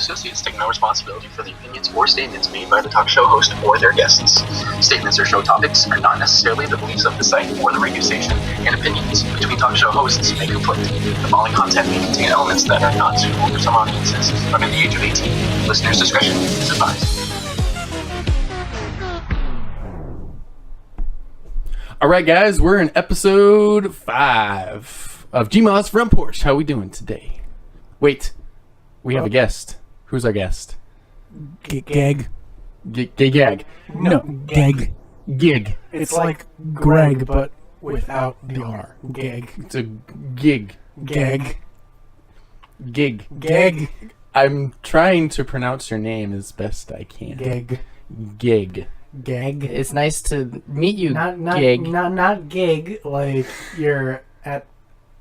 Associates take no responsibility for the opinions or statements made by the talk show host or their guests. Statements or show topics are not necessarily the beliefs of the site or the radio station, and opinions between talk show hosts may conflict. The following content may contain elements that are not suitable for some audiences under the age of 18. Listener's discretion is advised. All right, guys, we're in episode 5 of Gma's Front Porch. How we doing today? Wait, we have a guest. Who's our guest? Gag. Gag. No, Gag. Gig. It's like Greg, but without the R. Gag. It's a gig. Gag. Gig. Gag. I'm trying to pronounce your name as best I can. Gag. Gig. Gag. It's nice to meet you, Not Gig. Not gig, like you're at,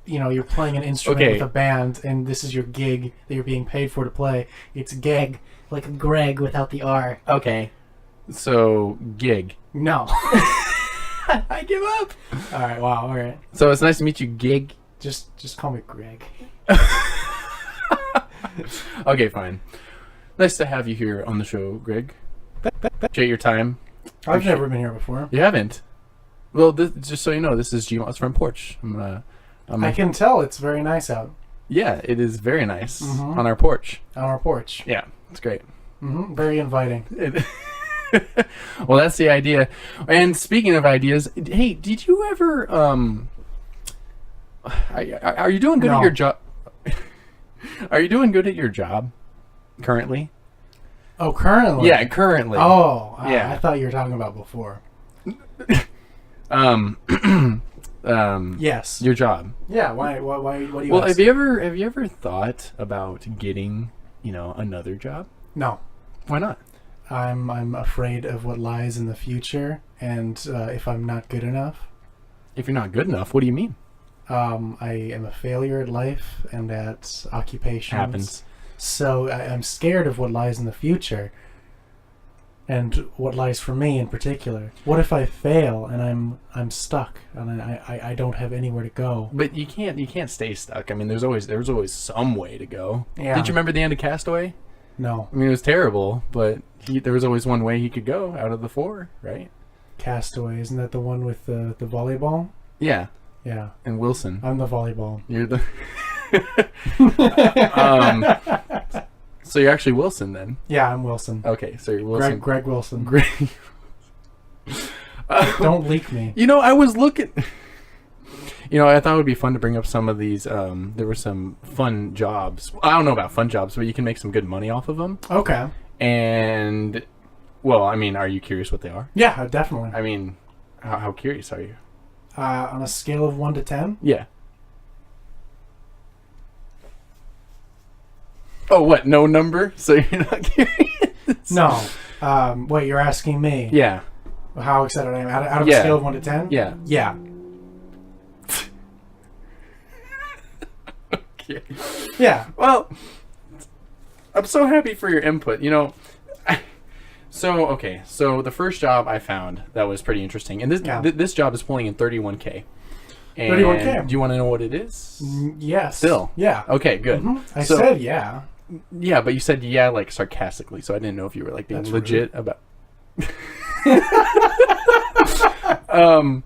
you're playing an instrument with a band, and this is your gig that you're being paid for to play. It's gag, like Greg without the R. Okay. So, gig. No. I give up. All right, wow, all right. So, it's nice to meet you, Gig. Just call me Greg. Okay, fine. Nice to have you here on the show, Greg. Appreciate your time. I've never been here before. You haven't? Well, just so you know, this is Gma's Front Porch. I can tell it's very nice out. Yeah, it is very nice on our porch. On our porch. Yeah, it's great. Very inviting. Well, that's the idea. And speaking of ideas, hey, did you ever are you doing good at your job? Are you doing good at your job currently? Oh, currently? Yeah, currently. Oh, yeah. I thought you were talking about before. Yes. Your job. Yeah. Why? What do you? Well, ask? have you ever thought about getting, another job? No. Why not? I'm afraid of what lies in the future, and if I'm not good enough. If you're not good enough, what do you mean? I am a failure at life and at occupations. Happens. So I'm scared of what lies in the future, and what lies for me in particular. What if I fail and I'm stuck and I don't have anywhere to go? But you can't stay stuck. I mean, there's always some way to go. Yeah. Did you remember the end of Castaway? No. I mean, it was terrible, but there was always one way he could go out of the 4, right? Castaway, isn't that the one with the volleyball? Yeah. Yeah. And Wilson. I'm the volleyball. You're the. So you're actually Wilson then? Yeah, I'm Wilson. Okay, so you're Wilson. Greg Wilson. Greg. Don't leak me. I was looking. I thought it would be fun to bring up some of these. There were some fun jobs. I don't know about fun jobs, but you can make some good money off of them. Okay. And, well, I mean, are you curious what they are? Yeah, definitely. I mean, how curious are you? On a scale of 1 to 10? Yeah. Oh, what? No number? So you're not curious? No. Wait, you're asking me? Yeah. How excited I am? Out of a scale of 1 to 10? Yeah. Yeah. Okay. Yeah. Well, I'm so happy for your input. So the first job I found that was pretty interesting, and this job is pulling in $31K. And 31K. Do you want to know what it is? Yes. Still? Yeah. Okay, good. I said yeah. Yeah, but you said yeah like sarcastically, so I didn't know if you were like being That's legit about. I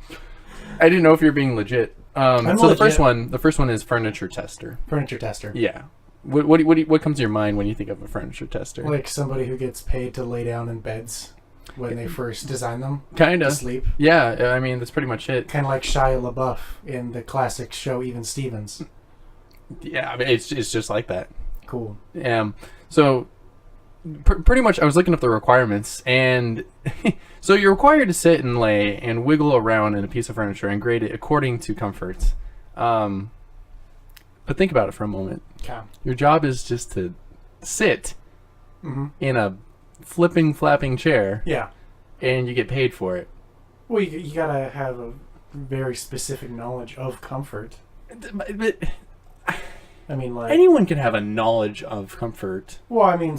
didn't know if you were being legit. I'm so legit. the first one is furniture tester. Furniture tester. Yeah. What comes to your mind when you think of a furniture tester? Like somebody who gets paid to lay down in beds when they first design them. Kind To of. sleep. Yeah, I mean that's pretty much it. Kind of like Shia LaBeouf in the classic show Even Stevens. Yeah, I mean it's just like that. Cool. So pretty much I was looking up the requirements, and so you're required to sit and lay and wiggle around in a piece of furniture and grade it according to comfort. But think about it for a moment. Okay. Your job is just to sit in a flapping chair. Yeah. And you get paid for it. Well, you gotta have a very specific knowledge of comfort. But I mean, like anyone can have a knowledge of comfort. Well, I mean,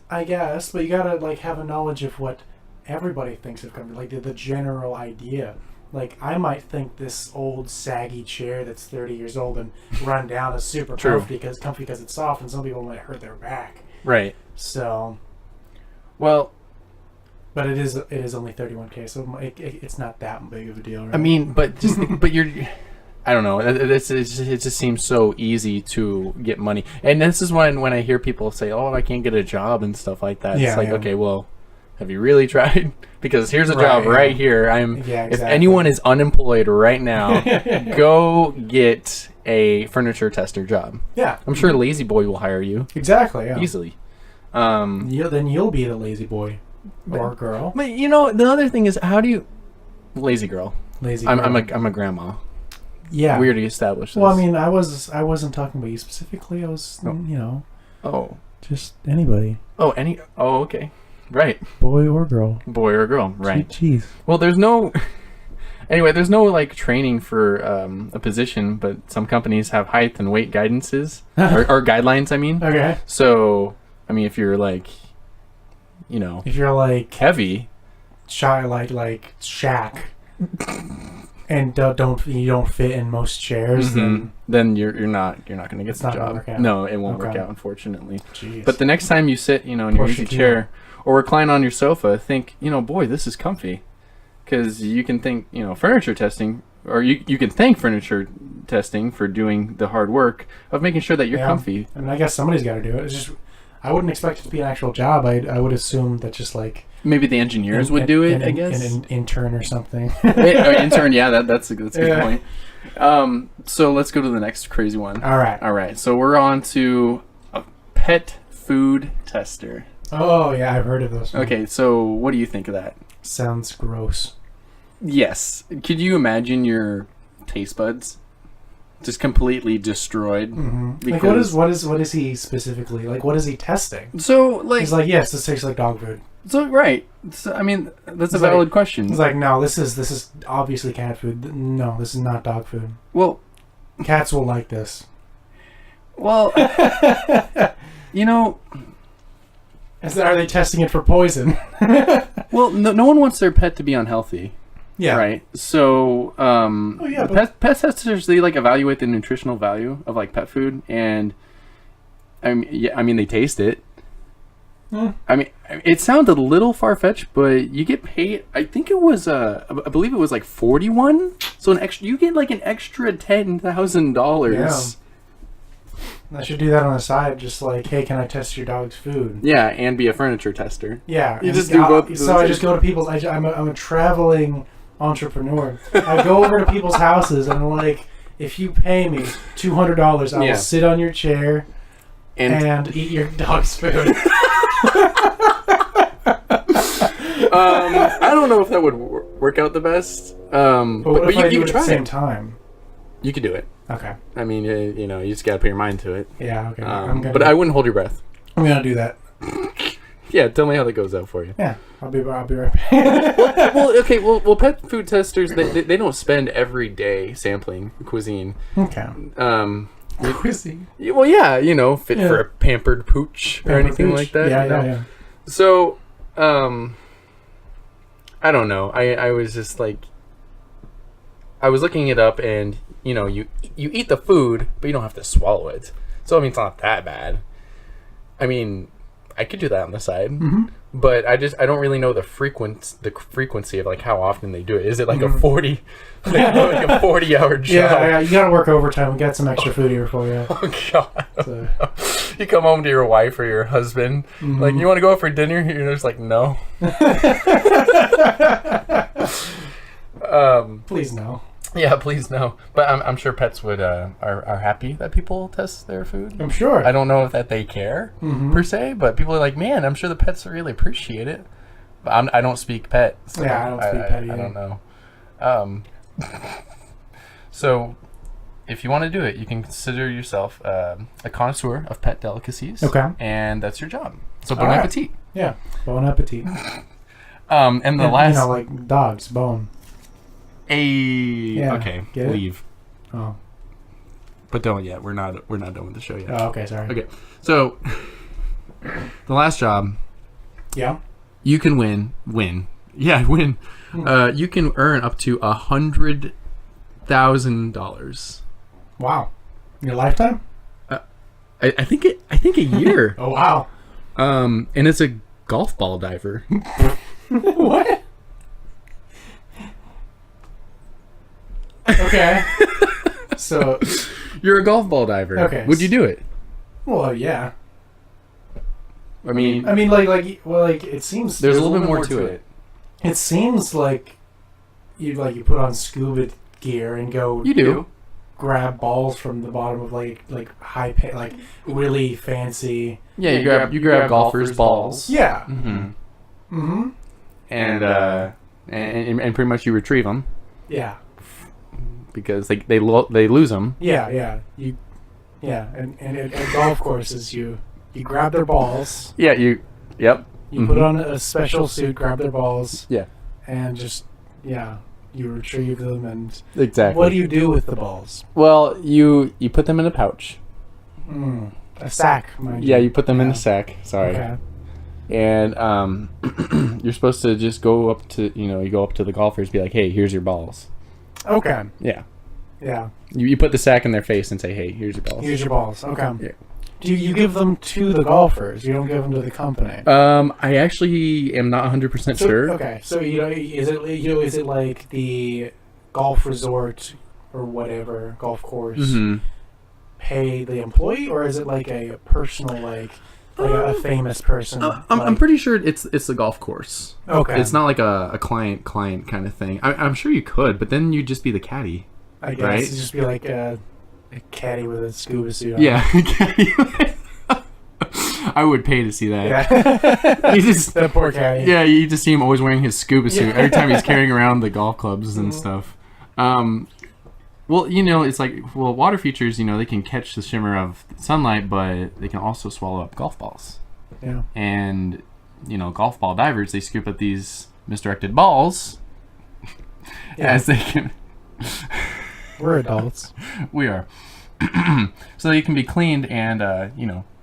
I guess, but you gotta like have a knowledge of what everybody thinks of comfort, like the general idea Like, I might think this old saggy chair that's 30 years old and run down is super True. comfy because it's soft, and some people might hurt their back. Right. So, Well, but it is only $31K, so it's not that big of a deal. Right? I mean, but just but you're. I don't know. It just seems so easy to get money, and this is when I hear people say, "Oh, I can't get a job" and stuff like that. Yeah, it's like, yeah. okay, well, have you really tried? Because here's a job Right, right yeah. here. Yeah, If exactly. anyone is unemployed right now, go get a furniture tester job. Yeah, I'm sure Lazy Boy will hire you exactly. Yeah. easily. Then you'll be the lazy boy or girl. But you know, the other thing is, how do you lazy girl? Lazy. I'm girl. a grandma. Yeah. We already established this. Well, I mean, I wasn't talking about you specifically. I was, Oh. just anybody, Oh, okay. Right. boy or girl. Boy or girl, right. Jeez. Well, there's no like training for a position, but some companies have height and weight guidances or guidelines, I mean. Okay. So, I mean, if you're like, If you're like heavy, shy, like Shaq, and you don't fit in most chairs, then you're not going to get It's the not gonna job. work out. No, it won't work Okay. out, unfortunately. Jeez. But the next time you sit, in your Poor easy Shaquille. chair or recline on your sofa, think, boy, this is comfy. Because you can think, furniture testing, or you can thank furniture testing for doing the hard work of making sure that you're comfy. I mean, I guess somebody's got to do it. It's just, I wouldn't expect it to be an actual job. I would assume that just like Maybe the engineers would do it, I guess. An intern or something. Intern, yeah, that's a good point. So let's go to the next crazy one. All right. All right, so we're on to a pet food tester. Oh, yeah, I've heard of those. Okay, so what do you think of that? Sounds gross. Yes. Could you imagine your taste buds just completely destroyed? Mm-hmm. Like, what is he specifically? Like, what is he testing? So, like... He's like, yes, this tastes like dog food. So, right. So, I mean, that's a He's valid like- question. He's like, no, this is obviously cat food. No, this is not dog food. Well... Cats will like this. Well... Are they testing it for poison? Well, no one wants their pet to be unhealthy. Yeah. Right. So, yeah, pet testers, they like evaluate the nutritional value of like pet food, and I mean they taste it. I mean, it sounded a little far fetched, but you get paid. I think it was I believe it was like 41. So you get like an extra $10,000. Yeah. I should do that on the side, just like, hey, can I test your dog's food? Yeah, and be a furniture tester. Yeah. You just do both. So I just go to people's... I'm a traveling entrepreneur. I go over to people's houses and I'm like, if you pay me $200, I will sit on your chair and eat your dog's food. I don't know if that would work out the best. But what if I do could it try at the same it. time? You could do it. Okay. I mean, you just gotta put your mind to it. Yeah, okay. But I wouldn't hold your breath. I'm going to do that. Yeah, tell me how that goes out for you. Yeah, I'll be right back. Well, pet food testers, they don't spend every day sampling cuisine. Okay. Cuisine. Well, yeah, fit for a pampered pooch or anything like that. Yeah. So, I don't know. I was just like, I was looking it up, and you eat the food, but you don't have to swallow it. So I mean, it's not that bad. I mean, I could do that on the side, but I don't really know the frequency of like how often they do it. Is it like a 40, like a 40-hour job? Yeah, you gotta work overtime. We got some extra food here for you. Oh God! So. You come home to your wife or your husband, like, you want to go out for dinner? You're just like, no. Please no. Yeah, please no. But I'm sure pets would are happy that people test their food. I'm sure. I don't know if that they care per se, but people are like, man, I'm sure the pets really appreciate it. But I don't speak pet. So Yeah, I don't speak pet either. I don't know. So, if you want to do it, you can consider yourself a connoisseur of pet delicacies. Okay. And that's your job. So bon right. appetit. Yeah. Bon appetit. And the last... like dogs, bone. Okay, get it? leave. Oh. But don't yet. We're not done with the show yet. Oh, okay, sorry. Okay. So the last job, Yeah. you can win. Yeah, I win. You can earn up to $100,000. Wow. Your lifetime? I think a year. Oh, wow. And it's a golf ball diver. What? Okay. So you're a golf ball diver. Okay. Would you do it? Well, yeah. I mean, like it seems there's a little bit more to it. It seems like you put on scuba gear and go. You do. Grab balls from the bottom of like really fancy. Yeah, you grab golfers' balls. Yeah. And pretty much you retrieve them Yeah. because they lose them. Yeah. And at golf courses you grab their balls. Yeah. Yep. You put on a special suit, grab their balls. Yeah. And just you retrieve them, and exactly. What do you do with the balls? Well, you put them in a pouch. A sack, mind you. Yeah, you put them in a sack. Sorry. Okay. And you're supposed to just go up to you go up to the golfers, be like, hey, here's your balls. Okay. Yeah. Yeah. You put the sack in their face and say, hey, here's your balls. Here's your balls. Okay. Yeah. Do you give them to the golfers? You don't give them to the company. I actually am not 100% sure. Okay, so is it like the golf resort or whatever golf course pay the employee, or is it like a personal like a famous person? I'm pretty sure it's the golf course. Okay, it's not like a client kind of thing. I'm sure you could, but then you'd just be the caddy. I guess right? It'd just be like a caddy with a scuba suit on. Yeah. I would pay to see that. Yeah. You just, that poor caddy. Yeah, you just see him always wearing his scuba suit every time he's carrying around the golf clubs and stuff. Well, it's like, water features, they can catch the shimmer of sunlight, but they can also swallow up golf balls. Yeah. And, golf ball divers, they scoop up these misdirected balls as they can... We're adults. We are. So they can be cleaned and,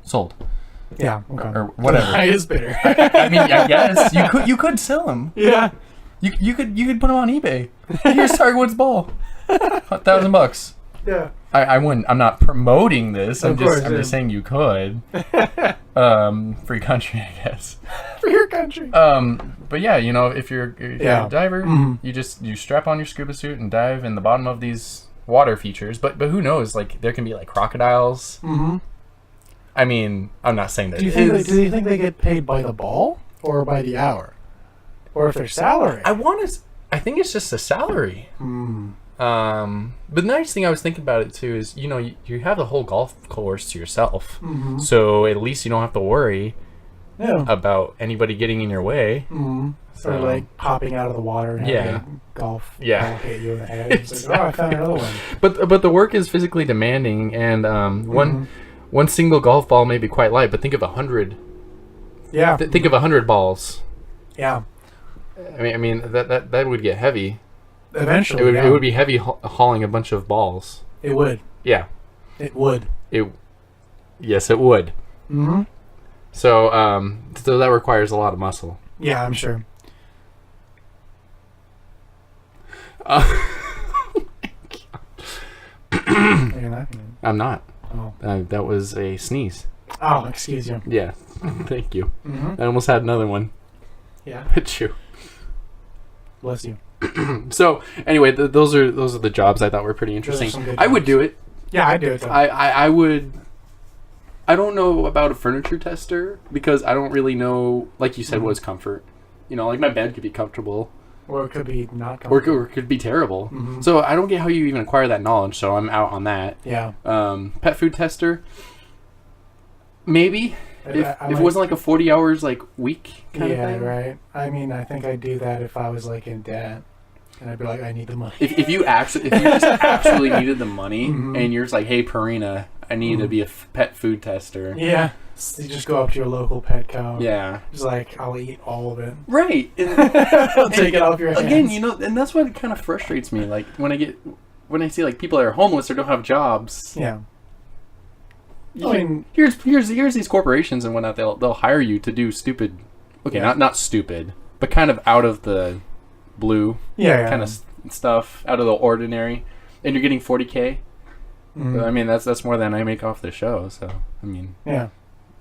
sold. Yeah. Okay. Or whatever. I is bitter. I mean, I guess you could sell them. Yeah. You could put them on eBay. Here's Tiger Woods' ball, $1,000. Yeah. I wouldn't. I'm not promoting this. I'm course, just saying you could. Free country, I guess. For your country. But yeah, if you're a diver, you strap on your scuba suit and dive in the bottom of these water features. But who knows? Like, there can be like crocodiles. I mean, I'm not saying that. Do you think they get paid by the ball or by the hour, or if they're salary? I think it's just a salary. But the nice thing I was thinking about it too is, you have the whole golf course to yourself, so at least you don't have to worry about anybody getting in your way. So, or like popping out of the water and having a golf ball hit you in the head. It's like, I found another one. But the work is physically demanding, and one single golf ball may be quite light, but think of 100. Yeah. Think of 100 balls. Yeah. I mean that would get heavy. Eventually, it would be heavy hauling a bunch of balls. It would. Yeah. It would. Yes, it would. So that requires a lot of muscle. Yeah, I'm sure. I'm not. Oh. That was a sneeze. Oh, excuse you. Yeah. Thank you. I almost had another one. Yeah. Hit you. Bless you. So anyway, those are the jobs I thought were pretty interesting. I would do it. Yeah, I'd do it. Too. I would. I don't know about a furniture tester because I don't really know. Like you said, what is comfort? Like my bed could be comfortable, or it could be not comfortable, or it could be terrible. So I don't get how you even acquire that knowledge. So I'm out on that. Yeah. Pet food tester. Maybe if it wasn't like a 40 hours week kind of thing. Yeah, right. I mean, I think I'd do that if I was in debt, and I'd be like, I need the money. If you just actually needed the money, and you're just like, hey, Purina, I need to be a pet food tester. Yeah. So you just go up to your local Petco. Yeah. Just I'll eat all of it. Right. I'll take it off your hands. Again, and that's what kind of frustrates me. Like when I see people that are homeless or don't have jobs. Yeah. I mean, here's these corporations and whatnot. They'll hire you to do stupid. Okay, not stupid, but kind of out of the blue kind of stuff, out of the ordinary, and you're getting $40K. I mean, that's more than I make off the show. So I mean, yeah,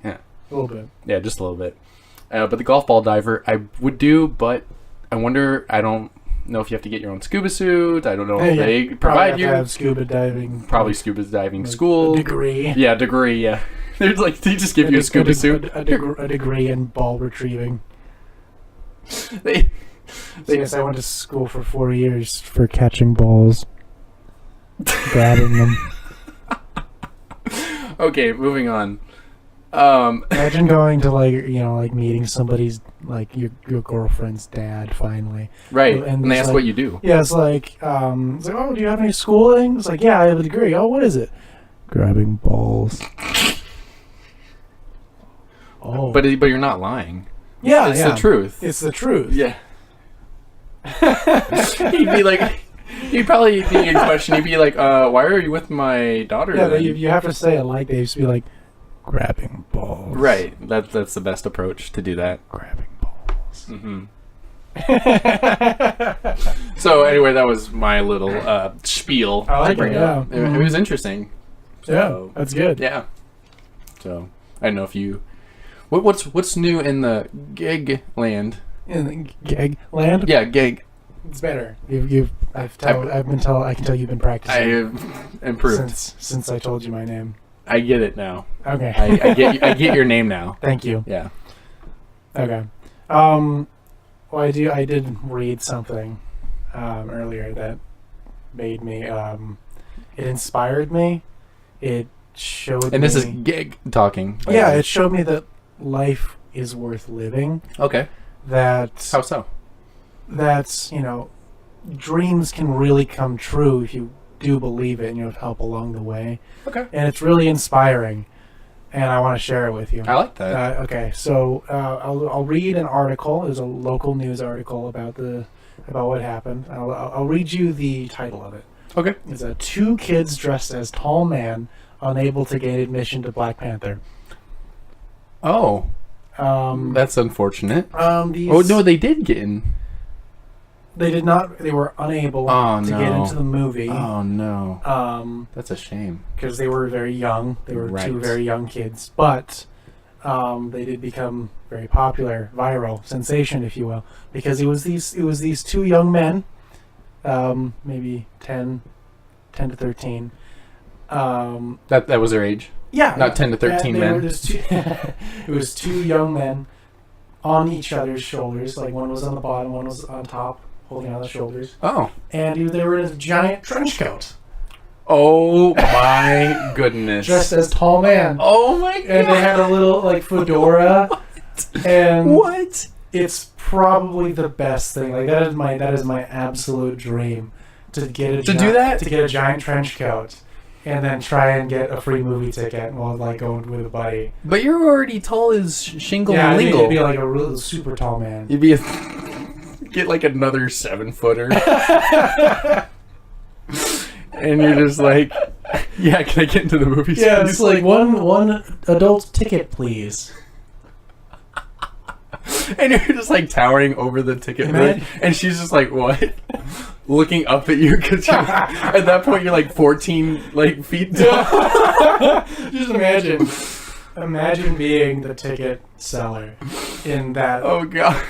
a little bit. Yeah, just a little bit. But the golf ball diver, I would do, but I wonder. I don't know if you have to get your own scuba suit. I don't know if they provide you. Have scuba diving. Probably scuba diving school. A degree. Yeah, degree. Yeah, there's like they just give you a scuba suit. A degree in ball retrieving. They Yes, I went to school for 4 years for catching balls, grabbing them. Okay, moving on. Imagine going to like meeting somebody's like your girlfriend's dad finally. Right, and and they ask what you do. Yeah, it's like, oh, do you have any schooling? It's like, yeah, I have a degree. Oh, what is it? Grabbing balls. Oh, But you're not lying. yeah, It's the truth. It's the truth. Yeah. He'd probably be in question. He'd be like, why are you with my daughter? Yeah, then? you have to say it like they used to be like, grabbing balls. Right. That's the best approach to do that. Grabbing balls. Mm-hmm. So anyway, that was my little spiel. I like to bring it, up. yeah. It was interesting. So, Yeah, that's good. Yeah. So I don't know if you. What's new in the gig land? In the gig land? Yeah, gig. It's better. I can tell you've been practicing. I have improved since I told you my name. I get it now. Okay. I get your name now. Thank you. Yeah. Okay. Well, I did read something earlier that made me. It inspired me. It showed. And this is gig talking. Yeah, it showed me that life is worth living. Okay. That. How so? That's dreams can really come true if you do believe it and you have help along the way. Okay. And it's really inspiring, and I want to share it with you. I like that. Okay, so I'll read an article. There's a local news article about what happened. I'll read you the title of it. Okay. It's two kids dressed as tall man unable to gain admission to Black Panther. Oh. That's unfortunate. No, they did get in. They did not. They were unable to get into the movie. Oh no. That's a shame. Because they were very young. They were Right. two very young kids, but they did become very popular, viral, sensation, if you will, because it was these two young men, maybe 10 to 13. That was their age. Yeah, Not 10 to 13 men. It was two young men on each other's shoulders. Like one was on the bottom, one was on top, holding on the shoulders. Oh. And they were in a giant trench coat. Oh my goodness. Dressed as tall man. Oh my god. And they had a little fedora. And what? It's probably the best thing. Like that is my absolute dream to get a giant trench coat. And then try and get a free movie ticket while going with a buddy. But you're already tall as Shingle and Lingle. You'd be like a real super tall man. You'd be get like another 7-footer. And you're just like, yeah, can I get into the movie? Yeah, it's like one adult ticket, please. And you're just like towering over the ticket booth, and she's just like, what? Looking up at you because at that point you're like 14 feet tall. Just imagine being the ticket seller in that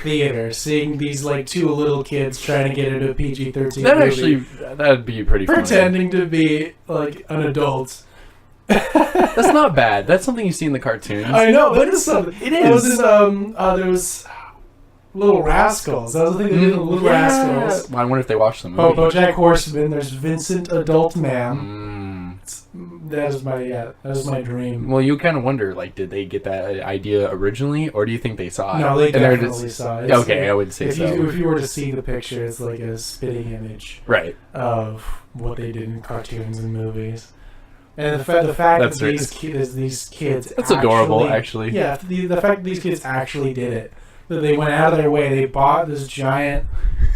theater, seeing these two little kids trying to get into a PG-13 movie. That'd be pretty funny. Pretending to be an adult. That's not bad. That's something you see in the cartoons. I know, but it's something. It is. There was Little Rascals. That was the thing they did in Little Rascals. Well, I wonder if they watched the movie. BoJack Horseman. There's Vincent Adult Man. That is my dream. Well, you kind of wonder, did they get that idea originally, or do you think they saw it? No, they definitely saw it. Okay, I would say so. If you were to see the picture, it's like a spitting image, right, of what they did in cartoons and movies. And the fact that these kids that's adorable, actually. Yeah, the fact that these kids actually did it. That they went out of their way, they bought this giant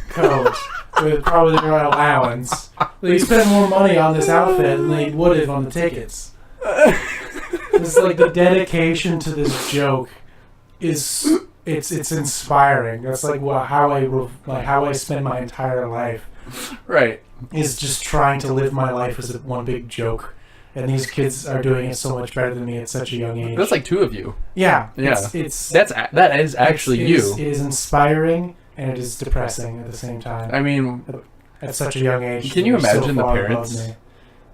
coat with probably their allowance. They spent more money on this outfit than they would have on the tickets. It's the dedication to this joke is it's inspiring. That's like how I spend my entire life. Right. Is just trying to live my life as one big joke. And these kids are doing it so much better than me at such a young age. That's like two of you. Yeah. Yeah. That is actually you. It is inspiring and it is depressing at the same time. I mean, at such a young age. Can you imagine the parents?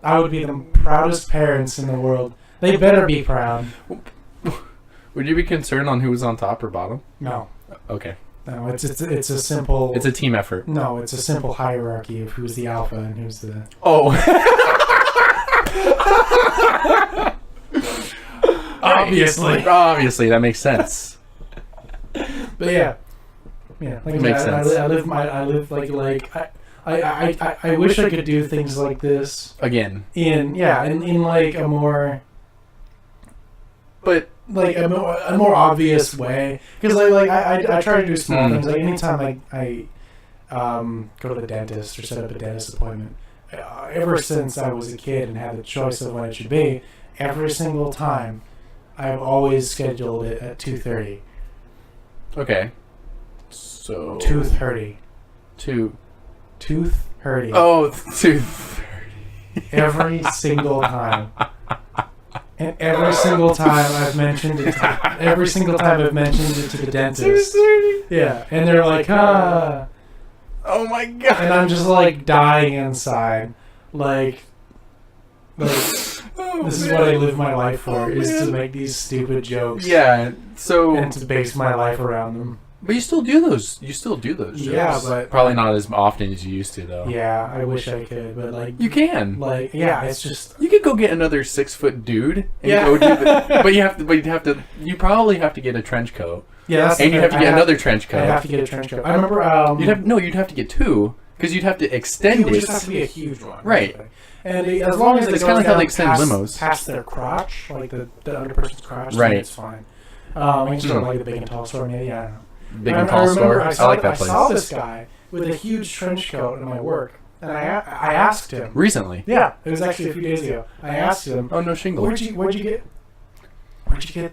I would be the proudest parents in the world. They better be proud. Would you be concerned on who was on top or bottom? No. Okay. No, it's a simple... It's a team effort. No, it's a simple hierarchy of who's the alpha and who's the... Oh. Obviously, that makes sense. But yeah. Like makes sense. I live I wish I could do things like this again. In like a more... But... like a more obvious way, because I try to do small things. Like anytime I go to the dentist or set up a dentist appointment, ever since I was a kid and had the choice of when it should be, every single time I've always scheduled it at 2:30. Okay. So 2:30. Tooth hurting. Oh, 2:30. Every single time. And every single time I've mentioned it to the dentist. Yeah, and they're like, oh my god. And I'm just like dying inside. Like this is what I live my life for, is to make these stupid jokes. Yeah, so... and to base my life around them. But you still do those jokes. Yeah, but... probably not as often as you used to, though. Yeah, I wish I could, but like... You can. Like, yeah, it's just... You could go get another 6-foot dude and go do the... you probably have to get a trench coat. Yeah, and you'd have to get another trench coat. I have to get a trench coat. I remember... you'd have to get two, because you'd have to extend it. It would just have to be a huge one. Right. And as long as it's kind of like how they extend limos. Past their crotch, like the other person's crotch, right. Then it's fine. I just don't like the big and tall store, maybe, I don't know. Big and tall store. I like that place. I saw this guy with a huge trench coat in my work, and I asked him recently. Yeah, it was actually a few days ago. I asked him, "Oh, no shingle. Where'd you get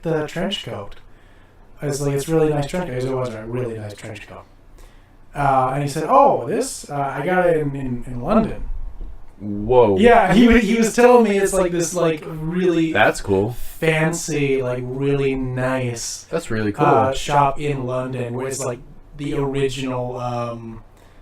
the trench coat?" I was like, "It's a really nice trench coat." It was a really nice trench coat. And he said, "Oh, this I got it in London." Whoa. Yeah, he was telling me it's like this like really... That's cool. Fancy, like really nice... That's really cool. Shop in London where it's like the original...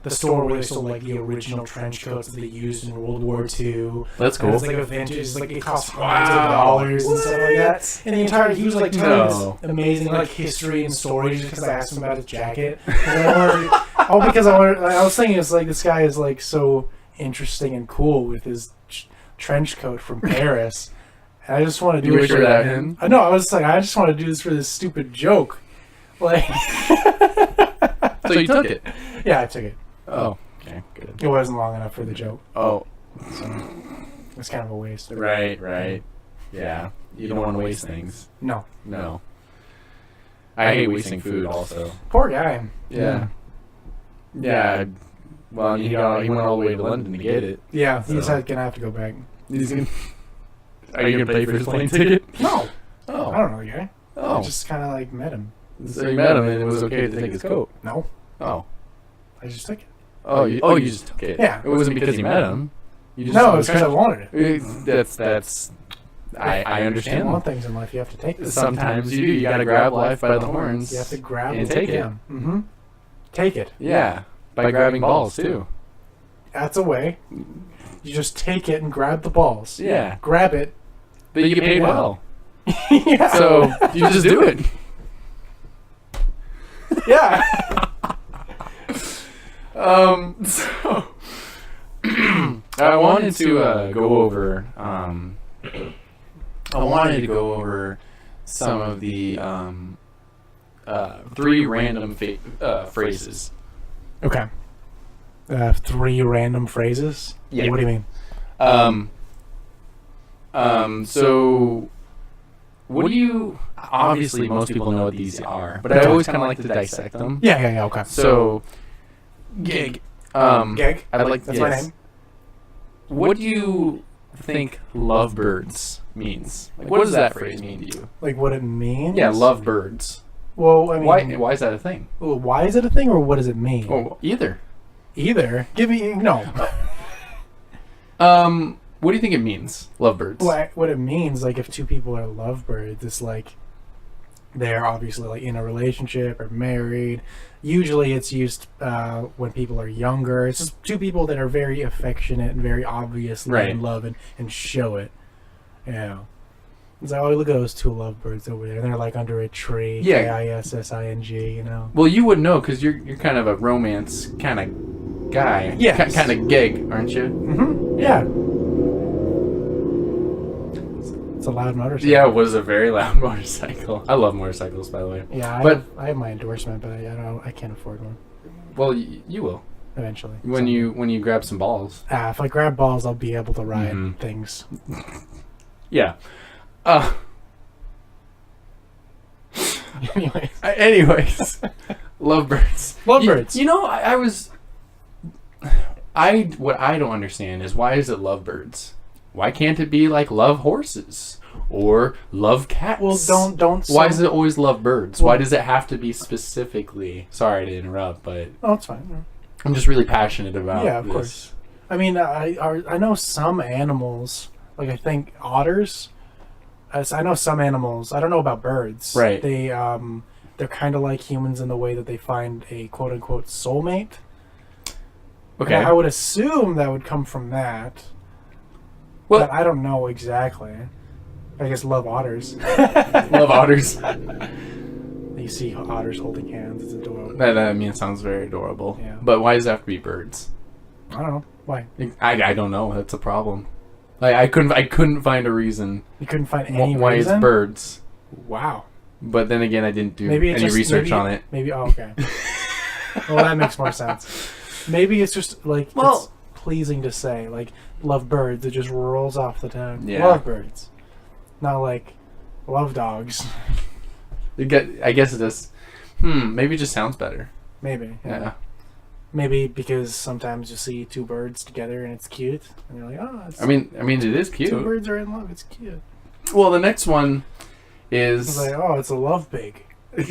the store where they sold like the original trench coats that they used in World War II. That's cool. And it's like a vintage, it's like it costs hundreds of dollars and stuff like that. And the entire... He was like telling this amazing like history and stories because I asked him about his jacket. I was thinking it's like this guy is like so... interesting and cool with his trench coat from Paris. And I just want to do it for that. I know. I was like, I just want to do this for this stupid joke. Like, so you took it? Yeah, I took it. Oh, okay, good. It wasn't long enough for the joke. Oh, so it's kind of a waste. Right. Yeah, you don't want to waste things. No. I hate wasting food. Also, poor guy. Yeah. Well, he went all the way to London to get it. Yeah, he's gonna have to go back. Are you gonna pay for his plane ticket? No. Oh. I don't know the guy. Oh. I just kind of like met him. So you met him and it was okay to take his coat? No. Oh. I just took it. Oh, you just took it? Yeah. It wasn't because you met him? No, it was because I wanted it. That's... I understand. If you want things in life, you have to take them. Sometimes you do. You gotta grab life by the horns. You have to grab and take it. Mm-hmm. Take it. Yeah. By grabbing balls, too. That's a way. You just take it and grab the balls. Yeah. Grab it. But you get paid well. Yeah. So you just do it. Yeah. So I wanted to go over some of the 3 random phrases. Okay. 3 random phrases? Yeah. What do you mean? So what do you... Obviously, most people know what these are, but I always kind of like to dissect them. Yeah, okay. So, gig. Gig? I'd like... That's my name. What do you think lovebirds means? Like, what does that phrase mean to you? Like, what it means? Yeah, lovebirds. Well, I mean, why is that a thing? well, why is it a thing, or what does it mean? Oh, either. Either. Give me no. What do you think it means? Lovebirds. What it means, like, if two people are lovebirds, it's like they're obviously like in a relationship or married. Usually, it's used when people are younger. It's just two people that are very affectionate and very obviously in love and show it. Yeah. It's like, oh, look at those two lovebirds over there. They're like under a tree. Yeah. Kissing, you know. Well, you would know because you're kind of a romance kind of guy. Yes. Kind of gig, aren't you? Mm-hmm. Yeah. It's a loud motorcycle. Yeah, it was a very loud motorcycle. I love motorcycles, by the way. Yeah, I have my endorsement, but I can't afford one. Well, you will Eventually. when you grab some balls. If I grab balls, I'll be able to ride things. Yeah. Anyways. Lovebirds. Lovebirds. You know, what I don't understand is why is it lovebirds? Why can't it be like love horses or love cats? Well, don't. Why is it always love birds? Why does it have to be specifically? Sorry to interrupt, but it's fine. I'm just really passionate about. Yeah, of course. I mean, I know some animals. Like I think otters. I know some animals. I don't know about birds. Right. They're kind of like humans in the way that they find a quote unquote soulmate. Okay. And I would assume that would come from that. Well, but I don't know exactly. I guess love otters. Love otters. You see otters holding hands. It's adorable. That sounds very adorable. Yeah. But why does it have to be birds? I don't know. Why? I don't know. That's a problem. Like I couldn't find a reason. You couldn't find any why reason? it's birds. Wow. But then again, I didn't do any research on it. Maybe. Oh, okay. Well, that makes more sense. Maybe it's just like it's pleasing to say, like love birds. It just rolls off the tongue. Yeah. Love birds, not like love dogs. I guess it just. Maybe it just sounds better. Maybe. Yeah. Maybe because sometimes you see two birds together and it's cute, and you're like, oh. I mean, it is cute. Two birds are in love. It's cute. Well, the next one is. It's like, oh, it's a love pig.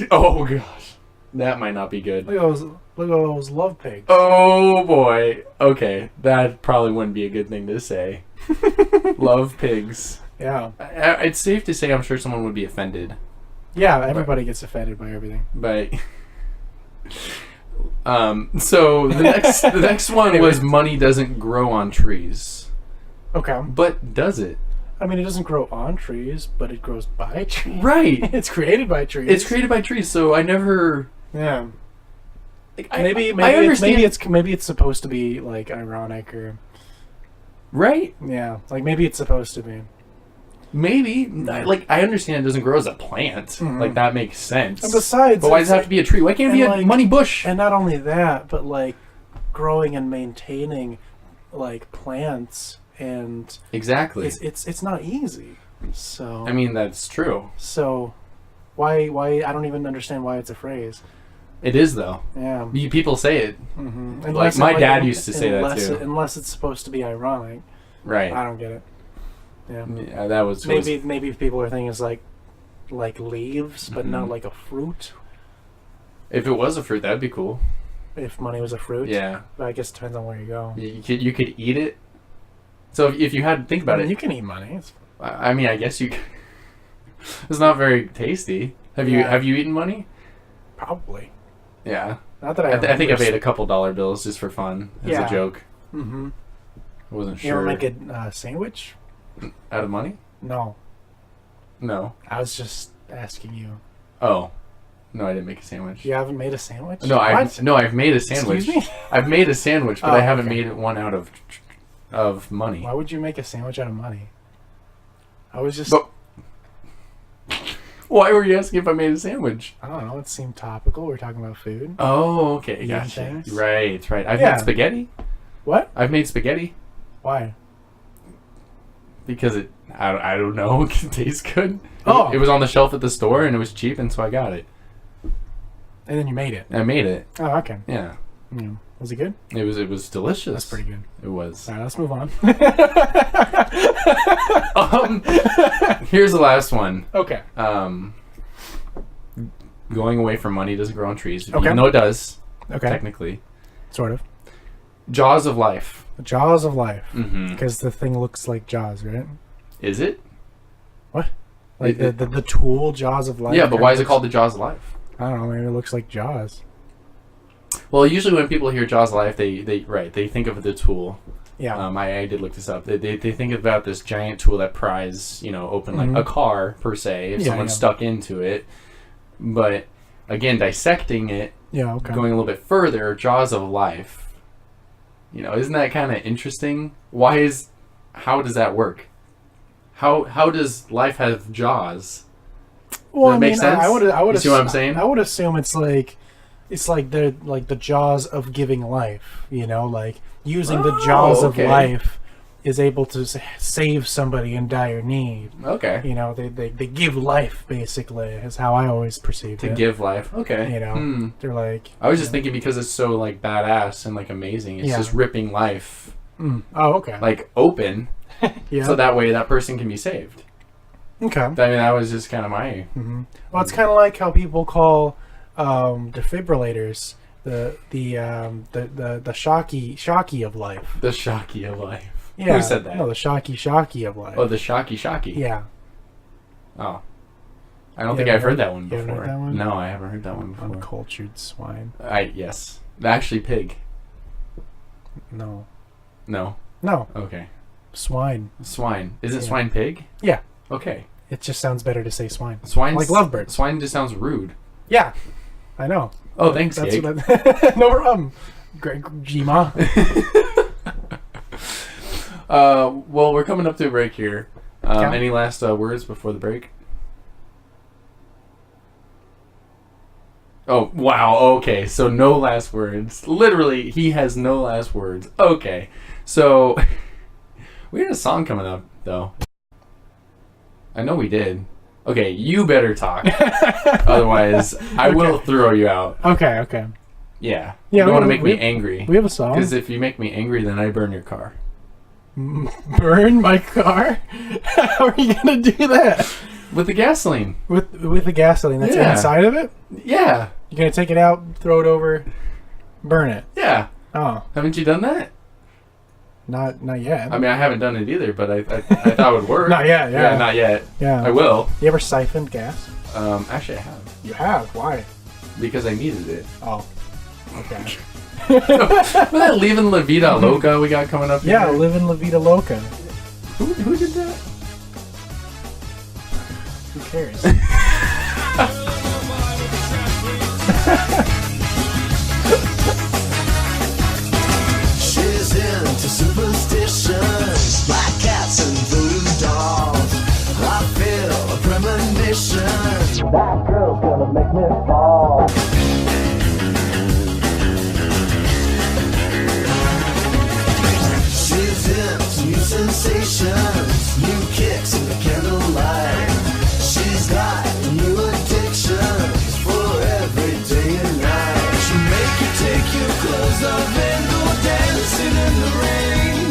Oh gosh, that might not be good. Look at those love pigs. Oh boy. Okay, that probably wouldn't be a good thing to say. Love pigs. Yeah. It's safe to say I'm sure someone would be offended. Yeah, everybody gets offended by everything. But so the next one was money doesn't grow on trees. Okay. But does it? I mean, it doesn't grow on trees, but it grows by trees. Right. It's created by trees. It's created by trees, so I never. Yeah. Like, Maybe I understand. maybe it's supposed to be like ironic or. Right. Yeah, like maybe it's supposed to be. Maybe. Like, I understand it doesn't grow as a plant. Mm-hmm. Like, that makes sense. And besides, but why does it have to be a tree? Why can't it be a money bush? And not only that, but like growing and maintaining like plants and exactly. It's not easy. So I mean, that's true. So why I don't even understand why it's a phrase. It is though. Yeah. People say it. Mm-hmm. Like my dad used to say that too. Unless it's supposed to be ironic. Right. I don't get it. Yeah, that was maybe people are thinking it's like leaves, but not like a fruit. If it was a fruit, that'd be cool. If money was a fruit, yeah. But I guess it depends on where you go. You could eat it. So if you had to think about it, you can eat money. I mean, I guess you. It's not very tasty. Have you eaten money? Probably. Yeah. Not that I think I've ate a couple $1 bills just for fun as a joke. Mm-hmm. I wasn't sure. You ever make a sandwich? Out of money? No. I was just asking you. Oh. No, I didn't make a sandwich. You haven't made a sandwich? No, I've made a sandwich. Excuse me? I've made a sandwich, but I haven't made one out of money. Why would you make a sandwich out of money? I was just... Why were you asking if I made a sandwich? I don't know. It seemed topical. We're talking about food. Oh, okay. Gotcha. Right. I've made spaghetti. What? I've made spaghetti. Why? Because I don't know. It tastes good. Oh. It was on the shelf at the store and it was cheap, and so I got it. And then you made it. I made it. Oh, okay. Yeah. Was it good? It was delicious. That's pretty good. It was. All right, let's move on. Here's the last one. Okay. going away from money doesn't grow on trees. Okay. Even though it does, Okay. technically. Sort of. Jaws of life. The Jaws of life. Mm-hmm. Because the thing looks like Jaws, right? Is it? What? Like the tool Jaws of life? Yeah, but why is it called the Jaws of life? I don't know. Maybe it looks like Jaws. Well, usually when people hear Jaws of life, they think of the tool. Yeah. I did look this up. They think about this giant tool that pries, open like a car per se if someone's stuck into it. But again, dissecting it, Okay. going a little bit further, Jaws of life. Isn't that kind of interesting? How does that work? How does life have jaws? Well, Does that make sense? I would. You see what I'm saying? I would assume it's like they're like the jaws of giving life. Like using the jaws of life is able to save somebody in dire need. Okay. They give life, basically, is how I always perceived it. To give life. Okay. They're like... I was just thinking because it's so, like, badass and, like, amazing. It's just ripping life, Oh, okay. like, open. Yeah. So that way that person can be saved. Okay. I mean, that was just kind of my... Mm-hmm. Well, it's kind of like how people call defibrillators the shocky of life. The shocky of life. Yeah. Who said that? No, the shocky of life. Oh, the shocky. Yeah. Oh. I don't think I've heard that one You before. haven't heard that one? No, I haven't heard that one before. Uncultured swine. Yes. Actually, pig. No. No. No. Okay. Swine. Swine. Isn't Yeah. swine pig? Yeah. Okay. It just sounds better to say swine. Swine. Like lovebirds. Swine just sounds rude. Yeah. I know. Oh, thanks, That's Jake. no problem. Great, Jima. Well, we're coming up to a break here. Okay. Any last words before the break? Oh, wow. Okay, so no last words. Literally, he has no last words. Okay, so we had a song coming up, though. I know we did. Okay, you better talk. Otherwise, I will throw you out. Okay. Yeah. Yeah, You don't want to we- make me we- angry. We have a song. Because if you make me angry, then I burn your car. Burn my car? How are you gonna do that? With the gasoline. With the gasoline that's Yeah. inside of it? Yeah. You're gonna take it out, throw it over, burn it. Yeah. Oh, Haven't you done that? not yet. I mean, I haven't done it either, but I thought it would work. Not yet, yeah. Not yet. Yeah. I will. You ever siphoned gas? Actually, I have. You have. Why? Because I needed it. Oh. Okay. With that Leaving La Vida Loca we got coming up here. Yeah, living La Vida Loca. Who did that? Who cares? She's into superstitions, black cats and voodoo dolls. I feel a premonition. That girl's gonna make me fall. She's into new sensations, new kicks in the candlelight. She's got new addictions for every day and night. She'll make you take your clothes off and go dancing in the rain.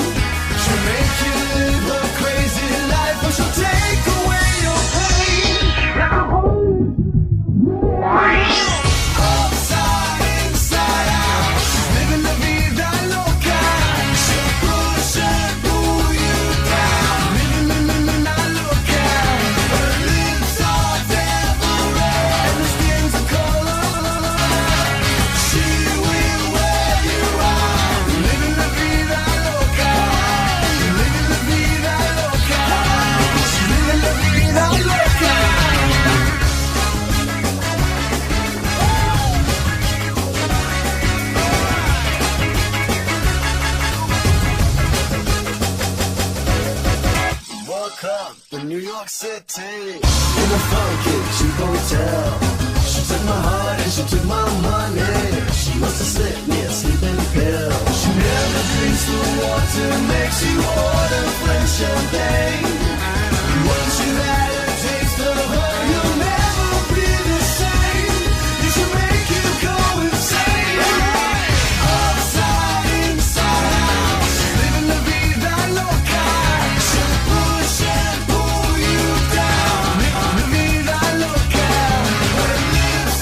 She'll make you live a crazy life, or she'll take away your pain. Upside, inside out, she's living la vida loca. She'll push and pull you down, living la loca. Her lips are devil red and her skin's a color. She will wear you out, living la vida loca. Living la vida loca. She's living la vida loca. Woke up in New York City in a funky cheap hotel. She took my heart and she took my money. She must have slipped me a sleeping pill. She never drinks the water, makes you order French champagne. Once you've had a taste of her, you'll never be the same. It should make you go insane. Upside, inside out, she's living la vida loca. She'll push and pull you down, living la vida loca. Her lips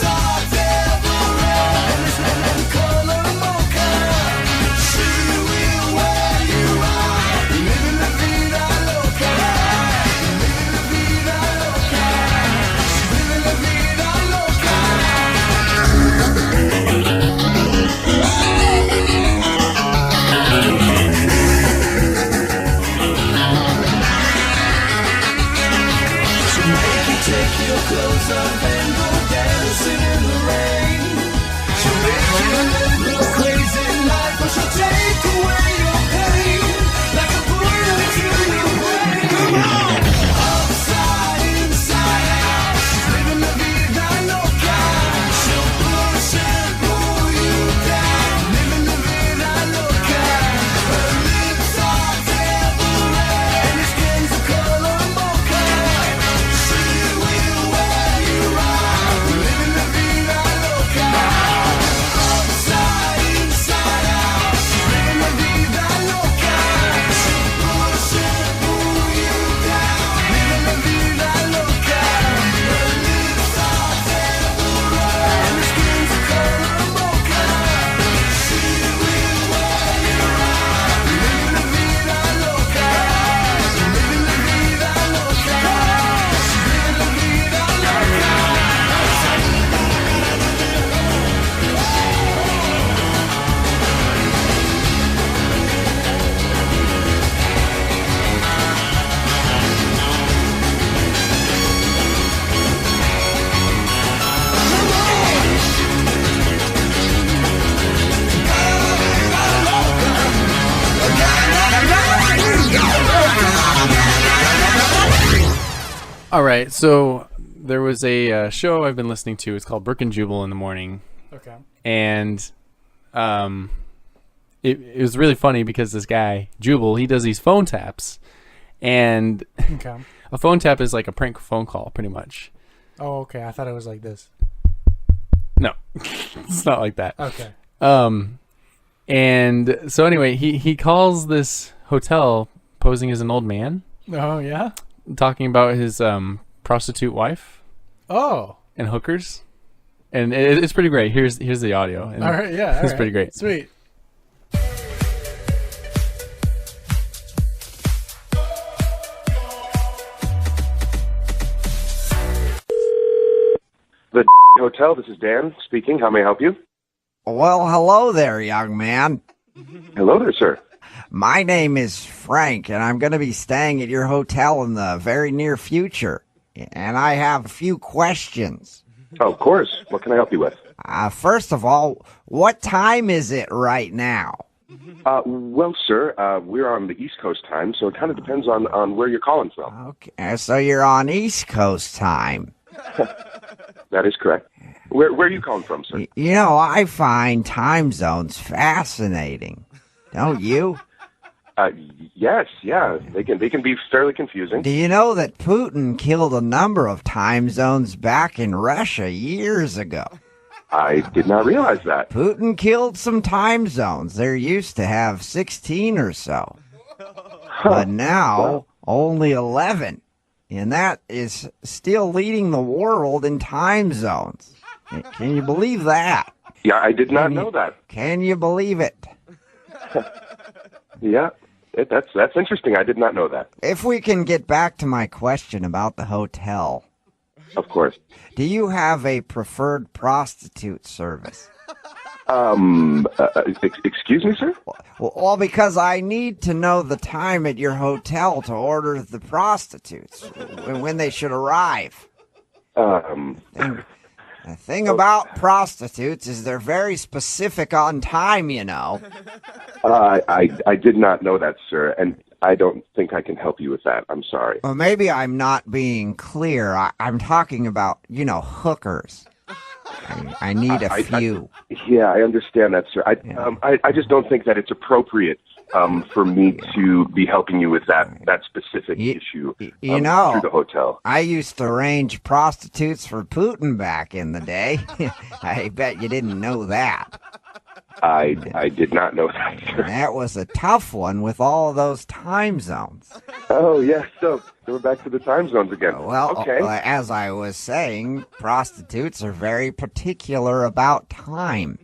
All right, so there was a show I've been listening to. It's called Brooke and Jubal in the Morning. Okay. And it was really funny because this guy, Jubal, he does these phone taps. And Okay. a phone tap is like a prank phone call, pretty much. Oh, okay. I thought it was like this. No, it's not like that. Okay. And so anyway, he calls this hotel posing as an old man, Oh, yeah? talking about his prostitute wife Oh. and hookers. And it's pretty great. Here's the audio. And All right, yeah. it's pretty great. Sweet. The Hotel, this is Dan speaking. How may I help you? Well, hello there, young man. Hello there, sir. My name is Frank, and I'm going to be staying at your hotel in the very near future. And I have a few questions. Oh, of course. What can I help you with? First of all, what time is it right now? Well, sir, we're on the East Coast time, so it kind of depends on where you're calling from. Okay, so you're on East Coast time. That is correct. Where are you calling from, sir? You know, I find time zones fascinating. Don't you? Yes, yeah. They can be fairly confusing. Do you know that Putin killed a number of time zones back in Russia years ago? I did not realize that. Putin killed some time zones. There used to have 16 or so. But now, only 11. And that is still leading the world in time zones. Can you believe that? Yeah, I did not know that. Can you believe it? Yeah, that's interesting. I did not know that. If we can get back to my question about the hotel. Of course. Do you have a preferred prostitute service? Excuse me, sir? Well, because I need to know the time at your hotel to order the prostitutes, when they should arrive. The thing about prostitutes is they're very specific on time, you know. I did not know that, sir, and I don't think I can help you with that. I'm sorry. Well, maybe I'm not being clear. I'm talking about, hookers. I need a few. Yeah, I understand that, sir. I just don't think that it's appropriate for me to be helping you with that specific issue through the hotel. I used to arrange prostitutes for Putin back in the day. I bet you didn't know that. I did not know that, sir. That was a tough one with all of those time zones. Oh, yes. So we're back to the time zones again. Well, okay. As I was saying, prostitutes are very particular about time.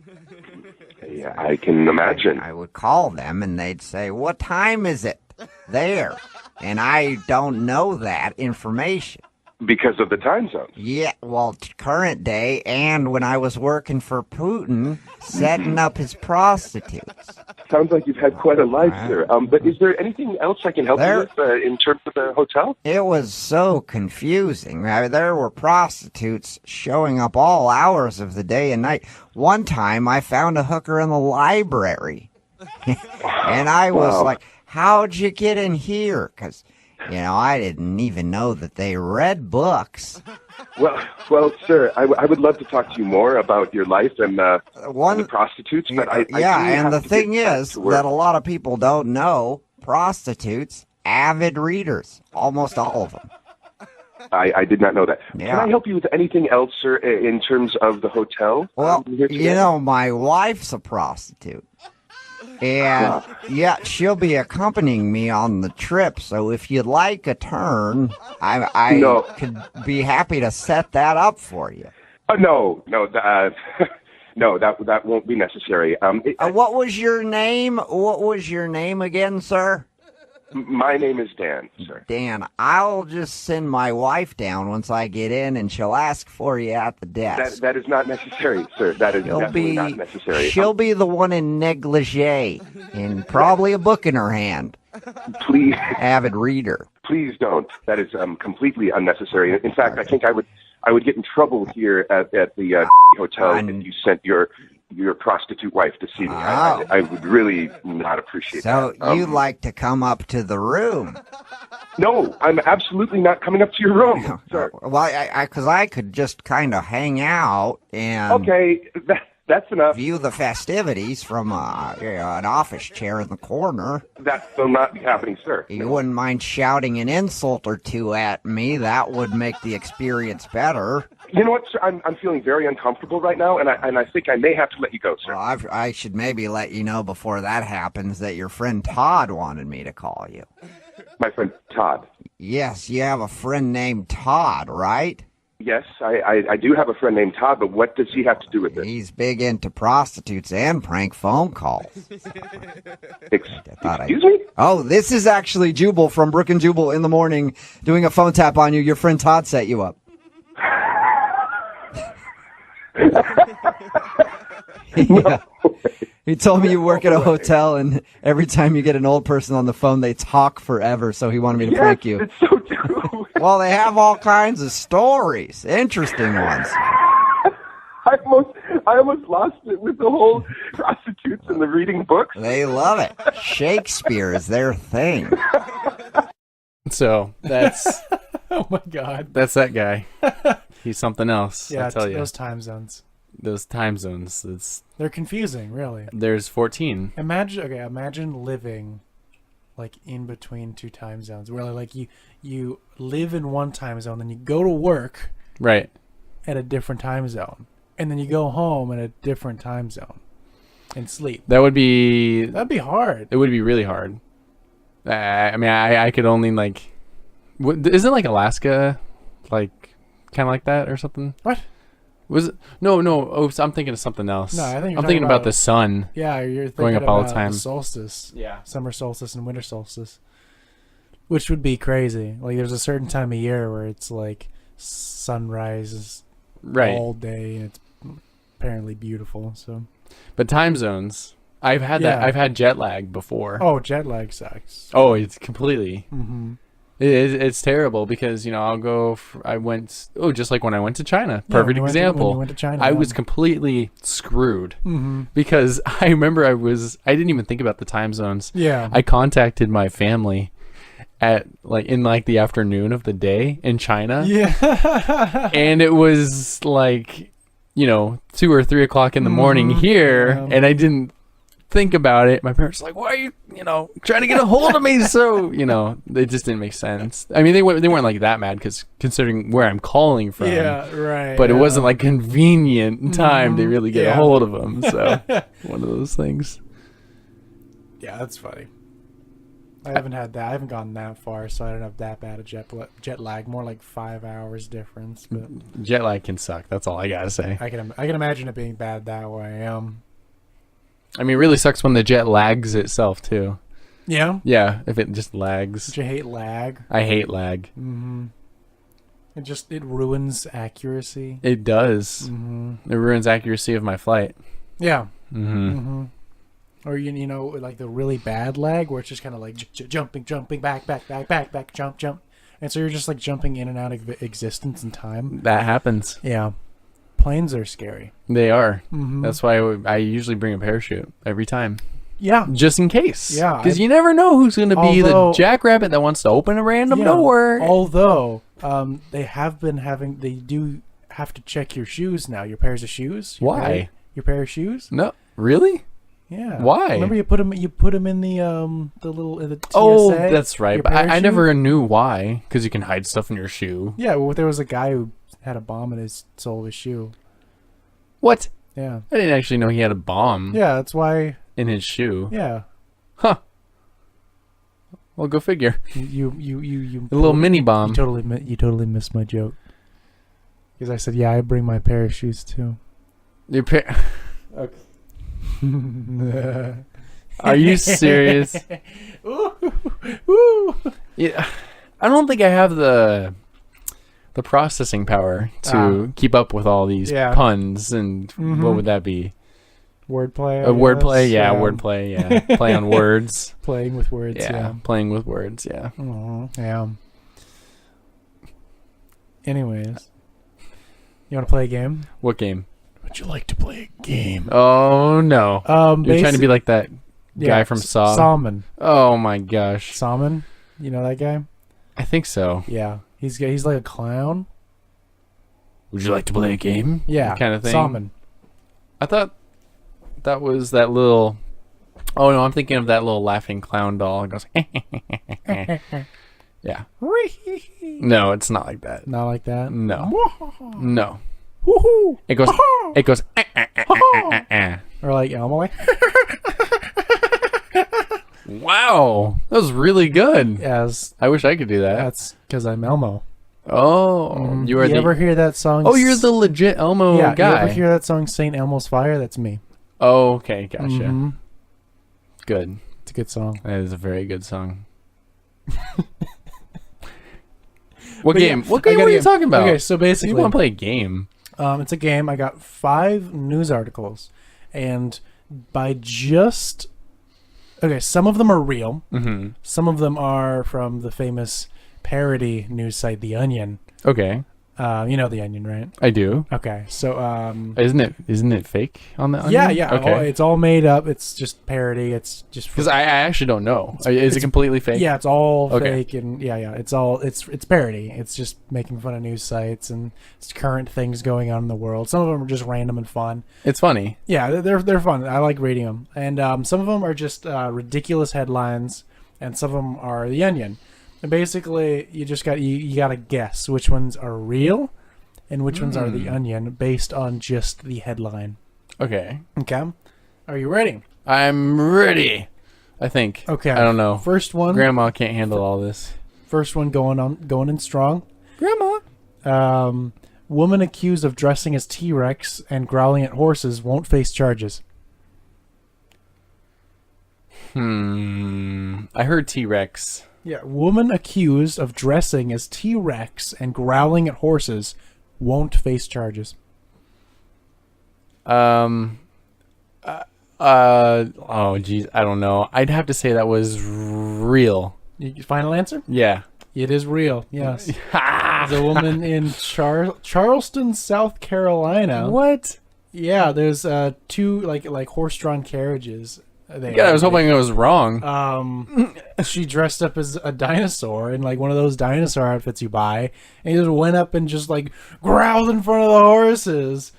Yeah, I can imagine. I would call them and they'd say, "What time is it there?" And I don't know that information. Because of the time zones. Yeah, well, current day and when I was working for Putin, setting up his prostitutes. Sounds like you've had quite a life, sir. But is there anything else I can help you with in terms of the hotel? It was so confusing. There were prostitutes showing up all hours of the day and night. One time I found a hooker in the library. And I was like, how'd you get in here? Because... I didn't even know that they read books. Well, sir, I would love to talk to you more about your life and the prostitutes, but and the thing is that a lot of people don't know prostitutes, avid readers, almost all of them. I did not know that. Yeah. Can I help you with anything else, sir, in terms of the hotel? Well, my wife's a prostitute. And, she'll be accompanying me on the trip, so if you'd like a turn, I could be happy to set that up for you. No, that won't be necessary. What was your name? What was your name again, sir? My name is Dan, sir. Dan, I'll just send my wife down once I get in, and she'll ask for you at the desk. That is not necessary, sir. That is definitely not necessary. She'll be the one in negligee, and probably a book in her hand. Please. Avid reader. Please don't. That is completely unnecessary. In fact, I think I would get in trouble here at the hotel if you sent your your prostitute wife to see me. Oh. I would really not appreciate So that. you'd like to come up to the room? No, I'm absolutely not coming up to your room, sir. Well, because I could just kind of hang out and Okay, that's enough. view the festivities from an office chair in the corner. That will not be happening, sir. You wouldn't mind shouting an insult or two at me. That would make the experience better. You know what, sir? I'm feeling very uncomfortable right now, and I think I may have to let you go, sir. Well, I should maybe let you know before that happens that your friend Todd wanted me to call you. My friend Todd. Yes, you have a friend named Todd, right? Yes, I do have a friend named Todd, but what does he have to do with it? He's big into prostitutes and prank phone calls. Excuse me? Oh, this is actually Jubal from Brooke and Jubal in the morning doing a phone tap on you. Your friend Todd set you up. Yeah. He told me you work at a hotel, and every time you get an old person on the phone, they talk forever, so he wanted me to prank you. It's so true. Well, they have all kinds of stories, interesting ones. I almost lost it with the whole prostitutes and the reading books. They love it. Shakespeare is their thing. So that's Oh my God. that's that guy. He's something else. Yeah, I tell you. those time zones. Those time zones. They're confusing, really. There's 14. Imagine living like in between two time zones, where like you live in one time zone, then you go to work Right. at a different time zone, and then you go home at a different time zone and sleep. That'd be hard. It would be really hard. I mean, I could only like, isn't like Alaska, like kind of like that or something? What? Was it? No. Oh, so I'm thinking of something else. No, I think you're I'm thinking talking about about the sun. Yeah, you're thinking Going up all the about time. the solstice. Yeah. Summer solstice and winter solstice, which would be crazy. Like there's a certain time of year where it's like sunrise is Right. all day, and it's apparently beautiful. So, But time zones. I've had that. Yeah. I've had jet lag before. oh, jet lag sucks. Oh, it's completely. Mm-hmm. It's terrible because I'll go. Just like when I went to China. Perfect example. When you went to China, I was completely screwed Mm-hmm. because I remember I didn't even think about the time zones. Yeah. I contacted my family at in the afternoon of the day in China. Yeah. And it was like 2 or 3 o'clock in the morning here, Yeah. and I didn't think about it. My parents were like, why are you trying to get a hold of me? So it just didn't make sense. I mean, they weren't like that mad because considering where I'm calling from. Yeah, right. But it yeah. wasn't like convenient time to really get a Yeah. hold of them. So one of those things. Yeah, that's funny. I haven't had that. I haven't gone that far, so I don't have that bad a jet lag. More like 5 hours difference. But Jet lag can suck. That's all I gotta say. I can imagine it being bad that way. I mean, it really sucks when the jet lags itself too. Yeah. Yeah, if it just lags. Did you hate lag? I hate lag. Mm-hmm. It ruins accuracy. It does. Mm-hmm. It ruins accuracy of my flight. Yeah. Mm-hmm. Mm-hmm. Or like the really bad lag where it's just kind of like jumping, back, jump, and so you're just like jumping in and out of existence and time. That happens. Yeah. Planes are scary. They are. Mm-hmm. That's why I usually bring a parachute every time. Yeah. Just in case. Yeah, Because you never know who's going to be the Although- jackrabbit that wants to open a random Yeah. door. Although they do have to check your shoes now. Your pairs of shoes. Why? Your pair of shoes? No. Really? Yeah. Why? Remember you put them in the TSA? Oh, that's right. your But I parachute? never knew why. Because you can hide stuff in your shoe. Yeah, well, there was a guy who had a bomb in his sole of his shoe. What? Yeah. I didn't actually know he had a bomb Yeah, that's why. in his shoe. Yeah. Huh. Well, go figure. You A little mini bomb. You totally missed my joke. Because I said, yeah, I bring my pair of shoes too. Your okay. Are you serious? Ooh, ooh. Yeah. I don't think I have the processing power to keep up with all these Yeah. puns and what would that be? Wordplay. Wordplay, guess. yeah, wordplay, yeah. Play on words. Playing with words, yeah. Playing with words, yeah. Yeah. Anyways. You want to play a game? What game? Would you like to play a game? Oh no. You're trying to be like that guy from Saw. Salmon. Oh my gosh. Salmon. You know that guy? I think so. Yeah. He's like a clown. Would you like to play a game? Yeah. Kind of thing. Salmon. I thought that was that little. Oh no, I'm thinking of that little laughing clown doll. It goes. Yeah. No, it's not like that. Not like that. No. No. Woohoo! It goes. It goes. Or like Elmo, like. Wow, that was really good. Yes, I wish I could do that. that's because I'm Elmo. Oh, you are You the. ever hear that song? Oh, you're the legit Elmo yeah. guy. You ever hear that song "Saint Elmo's Fire"? That's me. Oh, okay, gotcha. Mhm. Good. It's a good song. That is a very good song. What But game? yeah, What I game got are a you game. talking about? Okay, so basically, You want to play a game? It's a game. I got 5 news articles, and by just okay, some of them are real. Mm-hmm. Some of them are from the famous parody news site, The Onion. Okay, You know The Onion, right? I do. Okay, so Isn't it fake on the yeah, Onion? yeah. Okay. It's all made up. It's just parody. It's just Because I actually don't know. Is it completely fake? yeah, it's all Okay. fake, and yeah, it's parody. It's just making fun of news sites and it's current things going on in the world. Some of them are just random and fun. It's funny. Yeah, they're fun. I like reading them, and some of them are just ridiculous headlines, and some of them are The Onion. And basically, you just you got to guess which ones are real, and which ones are The Onion based on just the headline. Okay. Okay, are you ready? I'm ready. I think. Okay. I don't know. First one. Grandma can't handle all this. First one going in strong. Grandma. Woman accused of dressing as T-Rex and growling at horses won't face charges. I heard T-Rex. Yeah, woman accused of dressing as T-Rex and growling at horses won't face charges. Oh geez, I don't know. I'd have to say that was real. Final answer? Yeah. It is real. Yes. The woman in Charleston, South Carolina. What? Yeah, there's 2 like horse-drawn carriages. Yeah, I was hoping it was wrong. She dressed up as a dinosaur in like one of those dinosaur outfits you buy, and he just went up and just like growled in front of the horses.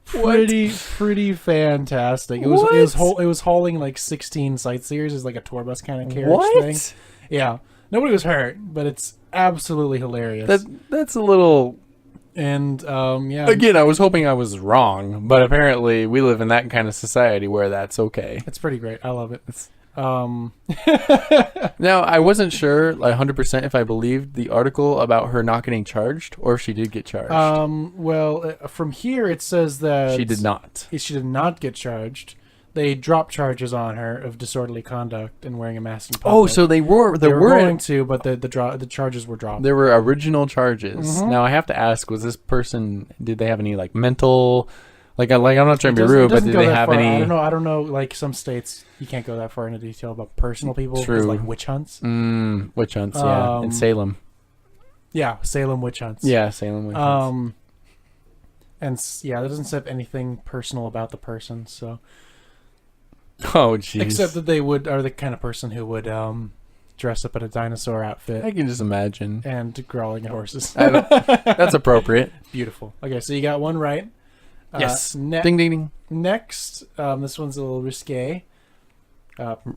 Pretty fantastic. It was hauling like 16 sightseers as like a tour bus kind of carriage thing. Yeah, nobody was hurt, but it's absolutely hilarious. That's a little. And yeah. Again, I was hoping I was wrong, but apparently we live in that kind of society where that's okay. It's pretty great. I love it. Now, I wasn't sure 100% if I believed the article about her not getting charged or if she did get charged. Well, from here it says that she did not. She did not get charged. They dropped charges on her of disorderly conduct and wearing a mask in public. Oh, so they were going to, but the charges were dropped. There were original charges. Now I have to ask: was this person? Did they have any mental? I'm not trying to be rude, but did they have any? I don't know. Like some states, you can't go that far into detail about personal people. True. Like witch hunts. Witch hunts. Yeah, in Salem. Yeah, Salem witch hunts. Yeah, Salem witch hunts. And yeah, that doesn't say anything personal about the person. So. Oh, jeez. Except that they are the kind of person who would dress up in a dinosaur outfit. I can just imagine. And growling at horses. That's appropriate. Beautiful. Okay, so you got one right. Yes. Ding, ding, ding. Next, this one's a little risque.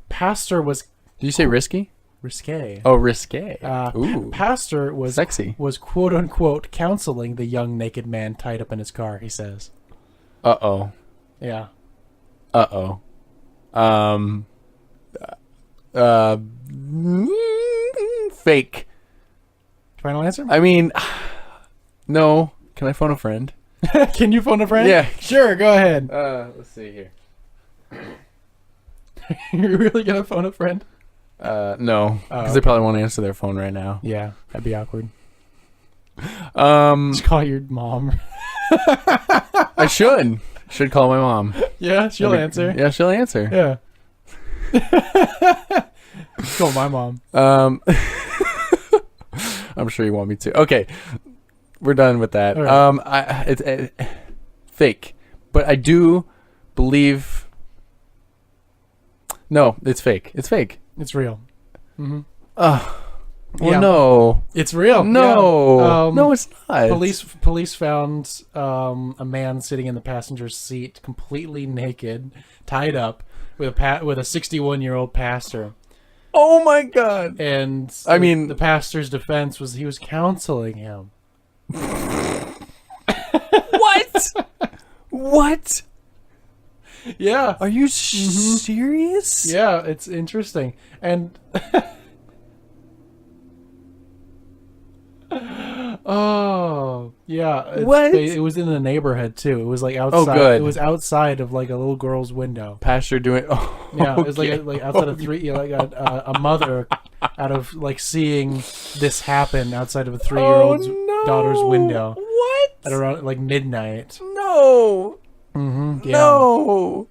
Pastor was... Did you say risky? Risque. Oh, risque. Ooh. Pastor was... Sexy. Was quote-unquote counseling the young naked man tied up in his car, he says. Uh-oh. Yeah. Uh-oh. Fake. Final answer? I mean, no. Can I phone a friend? Can you phone a friend? Yeah. Sure, go ahead. Let's see here. You're really gonna phone a friend? No. Because they probably won't answer their phone right now. Yeah, that'd be awkward. Just call your mom. I should. Should call my mom. Yeah, she'll answer. Yeah, she'll answer. Yeah. Call my mom. I'm sure you want me to. Okay. We're done with that. Right. It's fake, but I do believe. No, it's fake. It's fake. It's real. Well, Yeah. no, It's real. no, Yeah. no, it's not. Police found a man sitting in the passenger seat, completely naked, tied up, with a 61-year-old pastor. Oh my god! And I mean, the pastor's defense was he was counseling him. What? What? Yeah. Are you serious? Yeah, it's interesting. And oh, yeah. What? It was in the neighborhood too. It was like outside. good. It was outside of like a little girl's window. Pastor doing. Oh, Yeah, it was okay. like outside of a mother out of like seeing this happen outside of a 3-year-old's no. daughter's window What? at around like midnight. No. Mm-hmm. Yeah. No.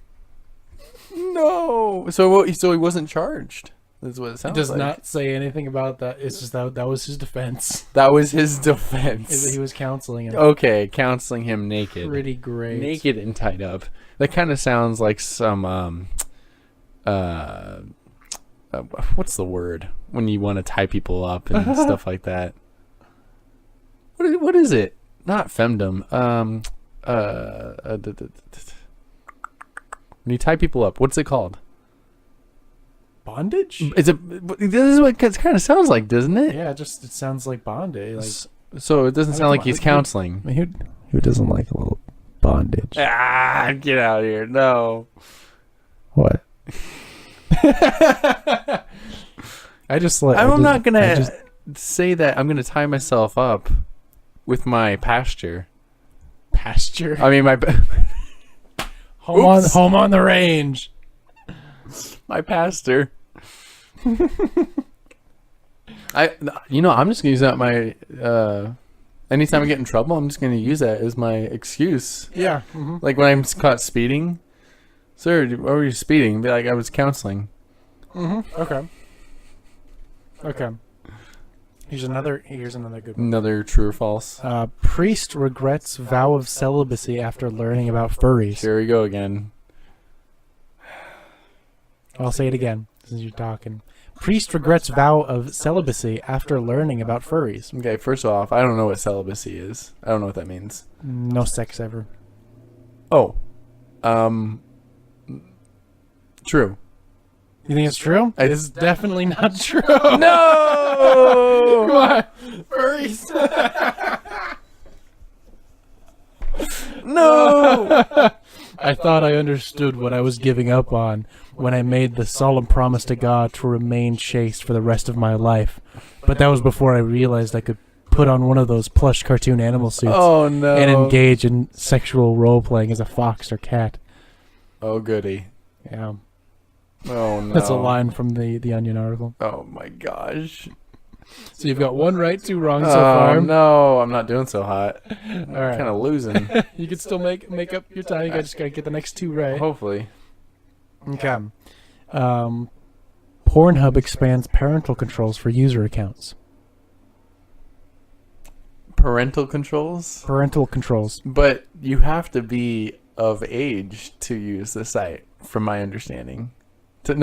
No. So he wasn't charged. That's what it It sounds does like. not say anything about that. It's just that was his defense. That was his Is that defense. he was counseling him. Okay, counseling him naked. Pretty great. Naked and tied up. That kind of sounds like some what's the word when you want to tie people up and stuff like that? What is it? Not femdom. When you tie people up, what's it called? Bondage? This is what it kind of sounds like, doesn't it? Yeah, it sounds like bondage. Like, So it doesn't sound like he's Who counseling. doesn't like a little bondage? Ah, get out of here! No. What? I just like. I'm not gonna say that I'm gonna tie myself up with my pasture. pasture. I mean my Home on the range. my pastor. I'm just gonna use that my anytime I get in trouble, I'm just gonna use that as my excuse. Yeah. Mm-hmm. Like when I'm caught speeding, sir, why were you speeding? Be like, I was counseling. Mm-hmm. Okay. Here's another good one. Another true or false. Priest regrets vow of celibacy after learning about furries. Here we go again. I'll say it again since you're talking. Priest regrets vow of celibacy after learning about furries. Okay, first off, I don't know what celibacy is. I don't know what that means. No sex ever. Oh, true. You think it's true? It's definitely not true. No. Come on. Furries. No. I thought I understood what I was giving up on when I made the solemn promise to God to remain chaste for the rest of my life. But that was before I realized I could put on one of those plush cartoon animal suits Oh no. and engage in sexual role-playing as a fox or cat. Oh goody. Yeah. Oh no. That's a line from the Onion article. Oh my gosh. So you've got one right, two wrong so far. No, I'm not doing so hot. I'm All right. kind of losing. You can still make up your time. You just gotta get the next two right. Hopefully. Okay. Pornhub expands parental controls for user accounts. Parental controls? Parental controls. But you have to be of age to use the site, from my understanding. Are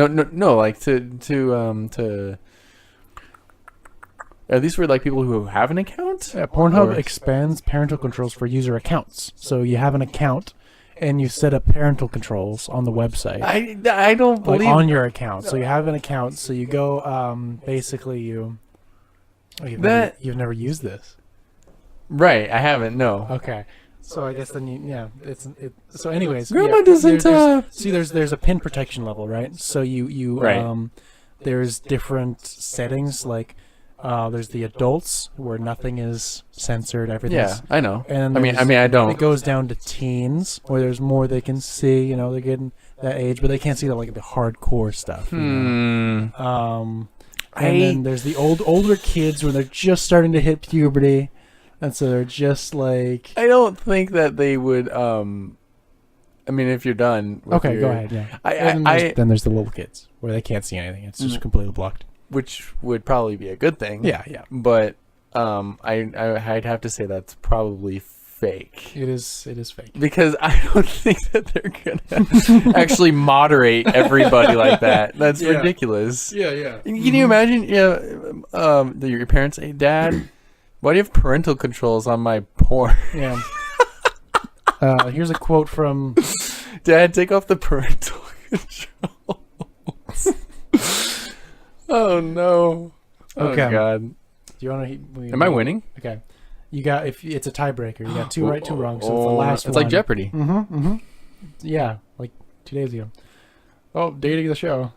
these for like people who have an account? Yeah, Pornhub Or- expands parental controls for user accounts. So you have an account, and you set up parental controls on the website. I don't Like believe on your account. So you have an account. So you go. Basically, you've never used this. Right, I haven't. No. Okay. So I guess then so anyways, Grandma yeah, doesn't. there's a pin protection level, right? So you Right. there's different settings like there's the adults where nothing is censored, everything's Yeah, I know. and I mean, I don't. It goes down to teens where there's more they can see, they're getting that age, but they can't see the hardcore stuff. And then there's the older kids when they're just starting to hit puberty. And so they're just like... I don't think that they would, I mean, if you're done... with Okay, your- go ahead, yeah. Then there's the little kids, where they can't see anything. It's just completely blocked. Which would probably be a good thing. Yeah. But I'd have to say that's probably fake. It is fake. Because I don't think that they're gonna actually moderate everybody like that. That's ridiculous. Yeah. Can you imagine? Your parents say, "Dad, why do you have parental controls on my porn?" Yeah. Here's a quote from Dad, take off the parental controls. Oh no. Okay. Oh God. Do you want to? Am I winning? Okay. You got if it's a tiebreaker. You got 2 right, 2 wrong. So it's the last one. It's like Jeopardy. Yeah, like 2 days ago. Oh, dating the show.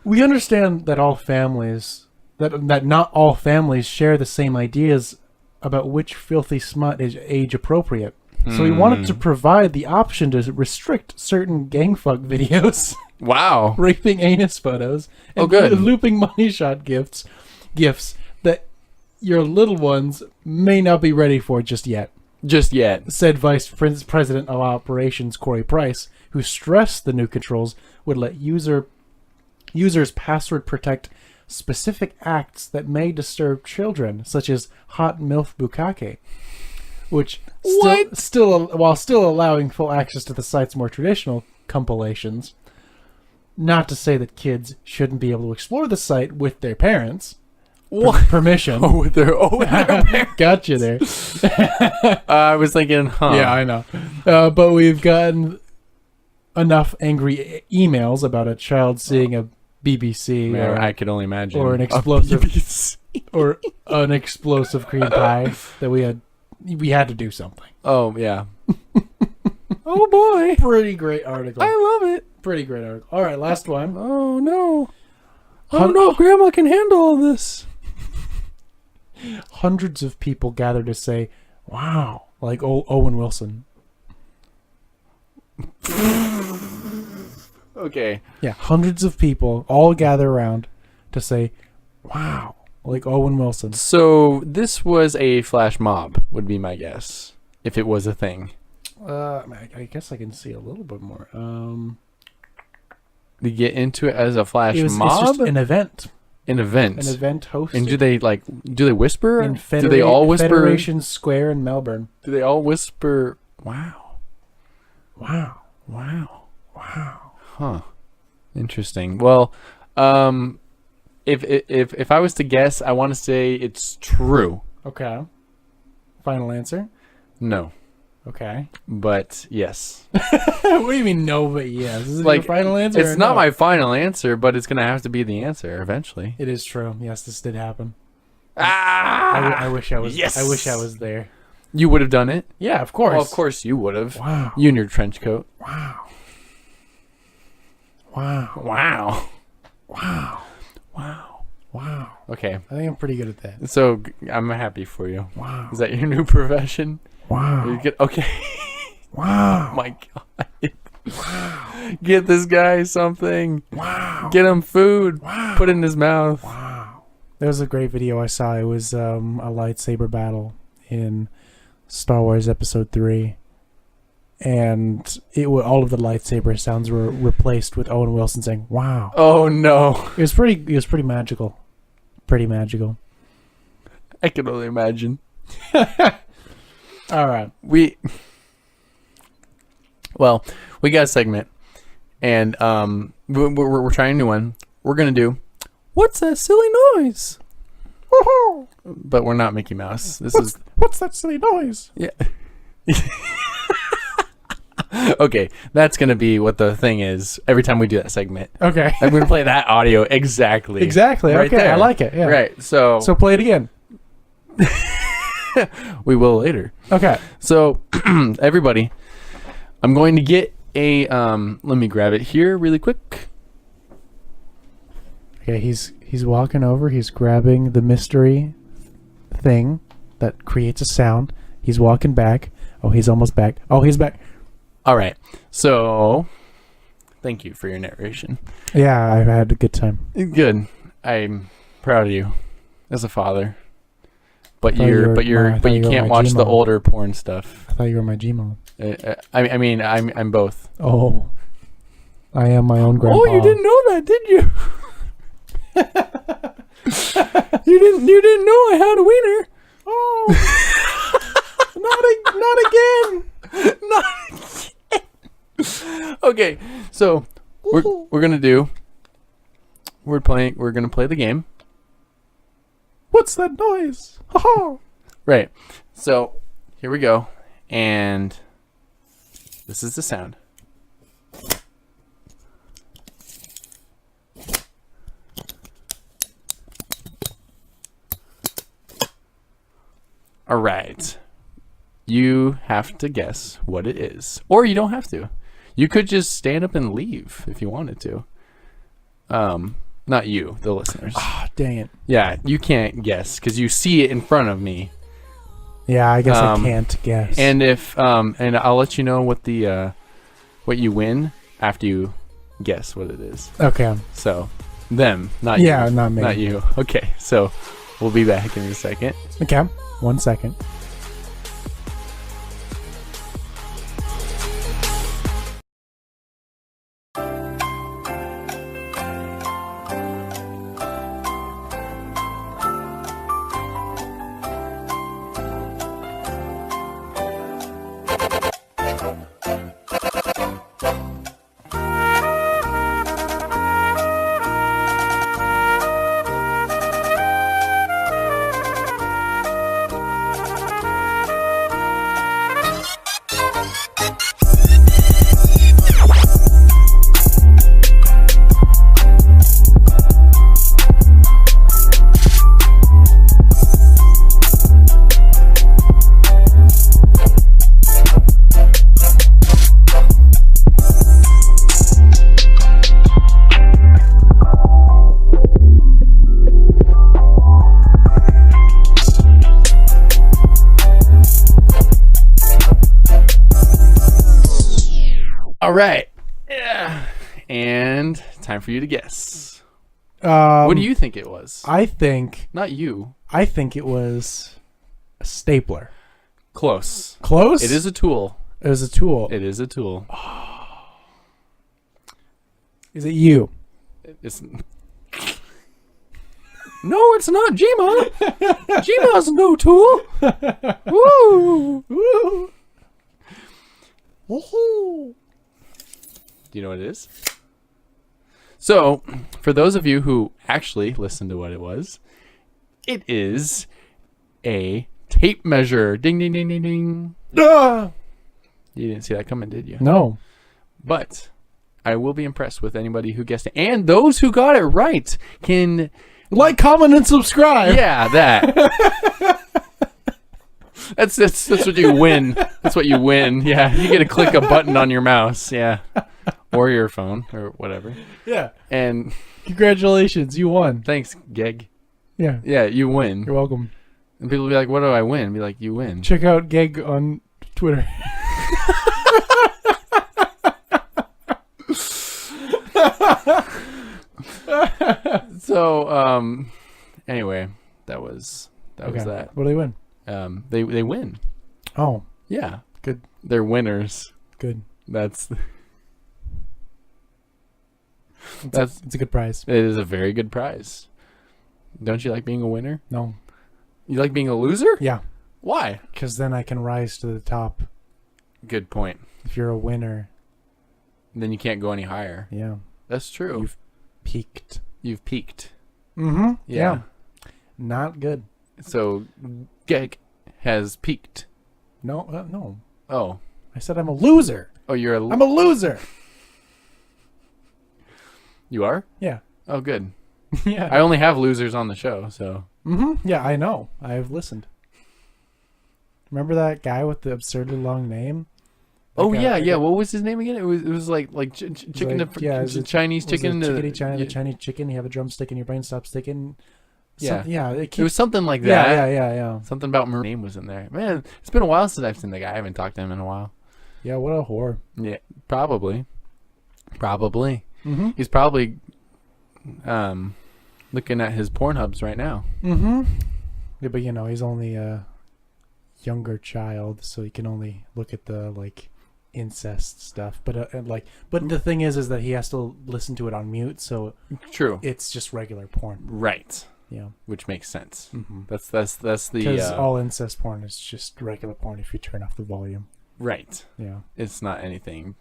We understand that all families that not all families share the same ideas about which filthy smut is age appropriate. So we wanted to provide the option to restrict certain gang fuck videos, Wow. raping anus photos, and good. looping money shot gifts that your little ones may not be ready for just yet. Just yet. Said Vice President of Operations Corey Price, who stressed the new controls would let users password protect specific acts that may disturb children, such as hot MILF bukkake, which while still allowing full access to the site's more traditional compilations. Not to say that kids shouldn't be able to explore the site with their parents. What? Permission. With their parents. Got you there. I was thinking, Yeah, I know. But we've gotten enough angry emails about a child seeing a BBC I could only imagine. or an explosive cream pie that we had to do something. Oh yeah. Oh boy. Pretty great article. I love it. Pretty great article. All right, last one. Oh no. Oh no, Grandma can handle all this. Hundreds of people gathered to say, "Wow," like Owen Wilson. Okay. Yeah, hundreds of people all gather around to say, "Wow," like Owen Wilson. So this was a flash mob, would be my guess, if it was a thing. I guess I can see a little bit more. To get into it as a flash It's mob, just an event. an event, hosted. And do they whisper? in Do they all whisper? Federation Square in Melbourne. Do they all whisper? Wow. Wow. Wow. Wow. Huh. Interesting. Well, if I was to guess, I want to say it's true. Okay. Final answer? No, Okay. but yes. What do you mean no but yes? Is it your final answer? It's or not no? my final answer, but it's gonna have to be the answer eventually. It is true. Yes, this did happen. Ah! I wish I was. Yes! I wish I was there. You would have done it. Yeah, of course. Well, of course you would have. Wow. You in your trench coat. Wow. Wow. Wow. Wow. Wow. Wow. Okay. I think I'm pretty good at that. So I'm happy for you. Wow. Is that your new profession? Wow. You get, okay. Wow. Oh my God. Wow. Get this guy something. Wow. Get him food. Wow. Put it in his mouth. Wow. There was a great video I saw. It was a lightsaber battle in Star Wars Episode 3. And all of the lightsaber sounds were replaced with Owen Wilson saying, "Wow." Oh no. It was pretty magical. Pretty magical. I can only imagine. All right. We got a segment, and we're trying a new one. We're gonna do, what's that silly noise? Woohoo! But we're not Mickey Mouse. What's that silly noise? Yeah. Okay, that's gonna be what the thing is every time we do that segment. Okay. I'm gonna play that audio exactly. Exactly. Right Okay. there. I like it. Yeah. Right. So So play it again. we will later. Okay. So everybody, I'm going to get a let me grab it here really quick. Okay. He's walking over. He's grabbing the mystery thing that creates a sound. He's walking back. Oh, he's almost back. Oh, he's back. All right. So thank you for your narration. Yeah, I've had a good time. Good. I'm proud of you as a father. But thought you you were can't my watch the Gmail. older porn stuff. I thought you were my Gmail. I mean, I'm both. Oh, I am my own grandpa. Oh, you didn't know that, did you? You didn't know I had a wiener. Oh, not again. Not again. Okay, so we're gonna do. We're gonna play the game. What's that noise? Ha Right. So here we go, and this is the sound. All right. You have to guess what it is. Or you don't have to. You could just stand up and leave if you wanted to. Not you, the listeners. Oh, dang it. Yeah, you can't guess because you see it in front of me. Yeah, I guess I can't guess. And if and I'll let you know what the what you win after you guess what it is. Okay. So, them, not you. Yeah, not me. Not you. Okay, so we'll be back in a second. Okay. 1 second. All right. Yeah. And time for you to guess. What What do you think it was? I think Not you. it was a stapler. Close. Close? It is a tool. It was a tool. It is a tool. Is it you? It's No, it's not Jima. Jima's no tool. Woo. Woo. Do you know what it is? So, for those of you who actually listened to what it was, it is a tape measure. Ding, ding, ding, ding, ding. Ah! You didn't see that coming, did you? No. But I will be impressed with anybody who guessed it. And those who got it right can... Like, comment, and subscribe. Yeah, that. That's what you win. That's what you win. Yeah, you get to click a button on your mouse. Yeah, or your phone or whatever. Yeah. And Congratulations, you won. thanks, Geg. Yeah. Yeah, you win. You're welcome. And people will be like, "What do I win?" Be like, "You win." Check out Geg on Twitter. So, anyway, that was that. What do they win? They win. Oh, Yeah, good. they're winners. Good. That's It's a good prize. it is a very good prize. Don't you like being a winner? No. You like being a loser? Yeah. Why? Because then I can rise to the top. Good point. If you're a winner, Then you can't go any higher. yeah. That's true. You've peaked. You've peaked. Mm-hmm. Yeah. Not good. So, Geg has peaked. No, no. Oh. I said I'm a loser. Oh, you're a... I'm a loser. You are? Yeah. Oh, good. Yeah. I only have losers on the show, so... Mm-hmm. Yeah, I know. I've listened. Remember that guy with the absurdly long name? Oh, That guy- yeah, that yeah. guy- What was his name again? It was like chicken like, yeah, is it- Chinese was it chicken. Chickadee China, yeah. the Chinese chicken. You have a drumstick and your brain stops sticking. Yeah. Yeah. It was something like that. Yeah. Something about my name was in there. Man, it's been a while since I've seen the guy. I haven't talked to him in a while. Yeah, what a whore. Yeah, probably. Mm-hmm. He's probably looking at his Pornhubs right now. Mm-hmm. Yeah, but he's only a younger child, so he can only look at the incest stuff. But but the thing is that he has to listen to it on mute, so true. It's just regular porn, Right? Yeah, which makes sense. Mm-hmm. That's the because all incest porn is just regular porn if you turn off the volume. right. Yeah, It's not anything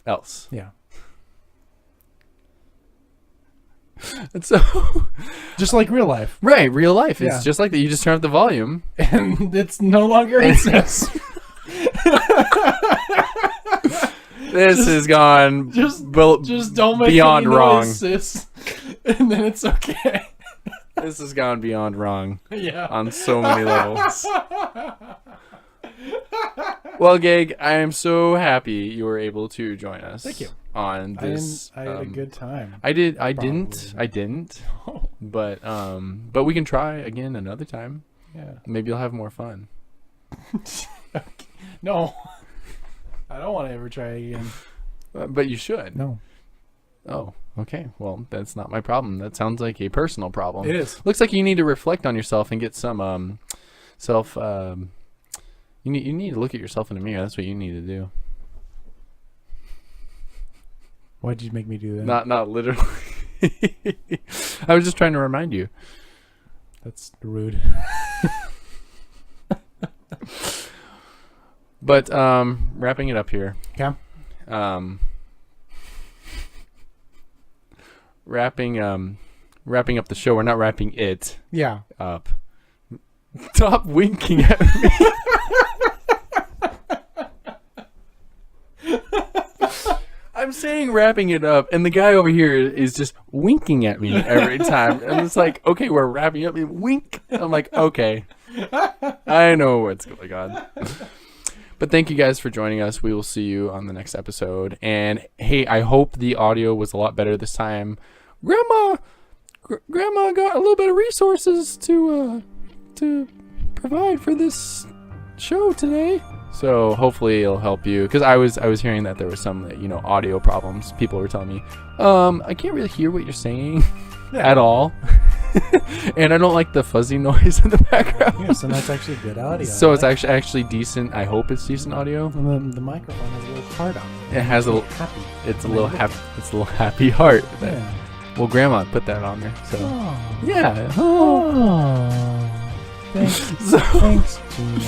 else. yeah. And so, Just like real life, right, real life is Yeah. just like that. You just turn up the volume. and it's no longer incest. This has gone Just don't make beyond any wrong. noise, sis, and then it's okay. This has gone beyond wrong Yeah. on so many levels. Well, Gag, I am so happy you were able to join us. Thank you. On this, I had a good time. I didn't. Probably. But we can try again another time. Yeah. Maybe you'll have more fun. No. I don't want to ever try again. But you should. No. Oh, okay. Well, that's not my problem. That sounds like a personal problem. It is. Looks like you need to reflect on yourself and get some self. You need to look at yourself in the mirror. That's what you need to do. Why'd you make me do that? Not literally. I was just trying to remind you. That's rude. But wrapping it up here. Okay. Wrapping up the show. We're not wrapping it Yeah. up. Stop winking at me. I'm saying wrapping it up, and the guy over here is just winking at me every time. And it's like, okay, we're wrapping up. Wink. I'm like, okay. I know what's going on. But thank you guys for joining us. We will see you on the next episode. And hey, I hope the audio was a lot better this time. Grandma got a little bit of resources to provide for this show today. So hopefully it'll help you, because I was hearing that there was some audio problems. People were telling me, I can't really hear what you're saying at all, and I don't like the fuzzy noise in the background. Yeah, so that's actually good audio. So it's actually decent. I hope it's decent audio. And then the microphone has a little heart on it. It has a little happy. It's a little happy heart. Yeah. Well, Grandma put that on there. So Oh. yeah. Oh. Thanks. So Thanks, Gina.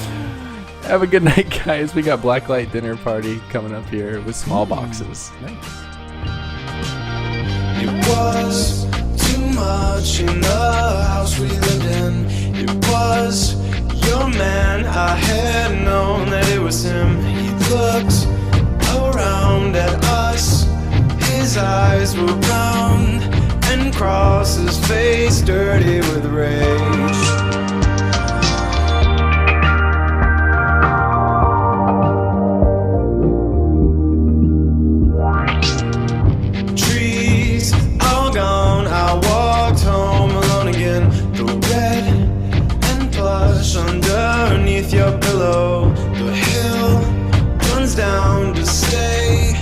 have a good night, guys. We got blacklight dinner party coming up here with small boxes. Nice. It was too much in the house we lived in. It was your man. I had known that it was him. He looked around at us. His eyes were brown and cross his face dirty with rage. Underneath your pillow, the hill runs down to stay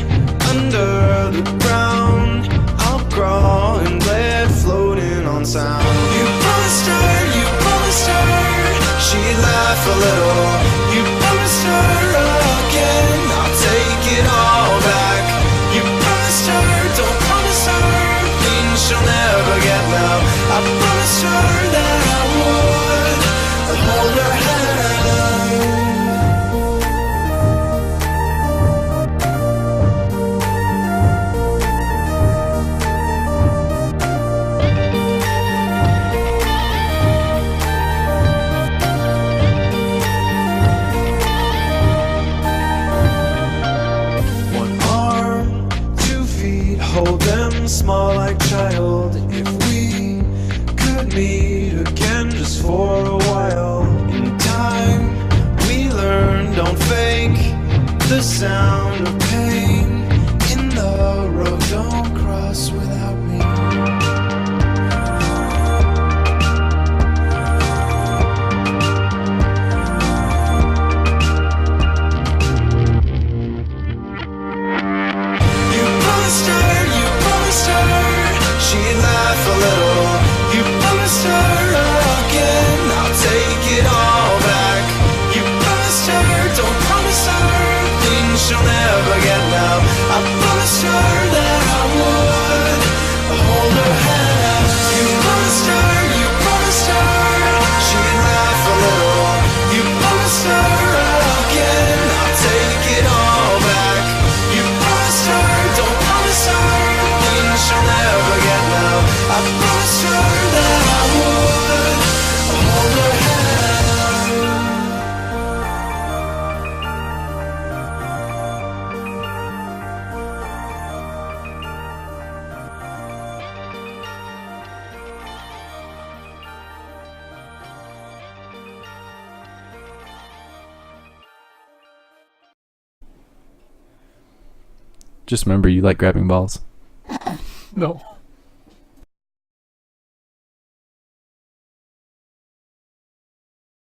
under the ground. I'll crawl in bed floating on sound. You promised her, she'd laugh a little. You promised her again, I'll take it all back. You promised her, don't promise her things she'll never get now. I promised her that I would hold her hand. Just remember, you like grabbing balls. No.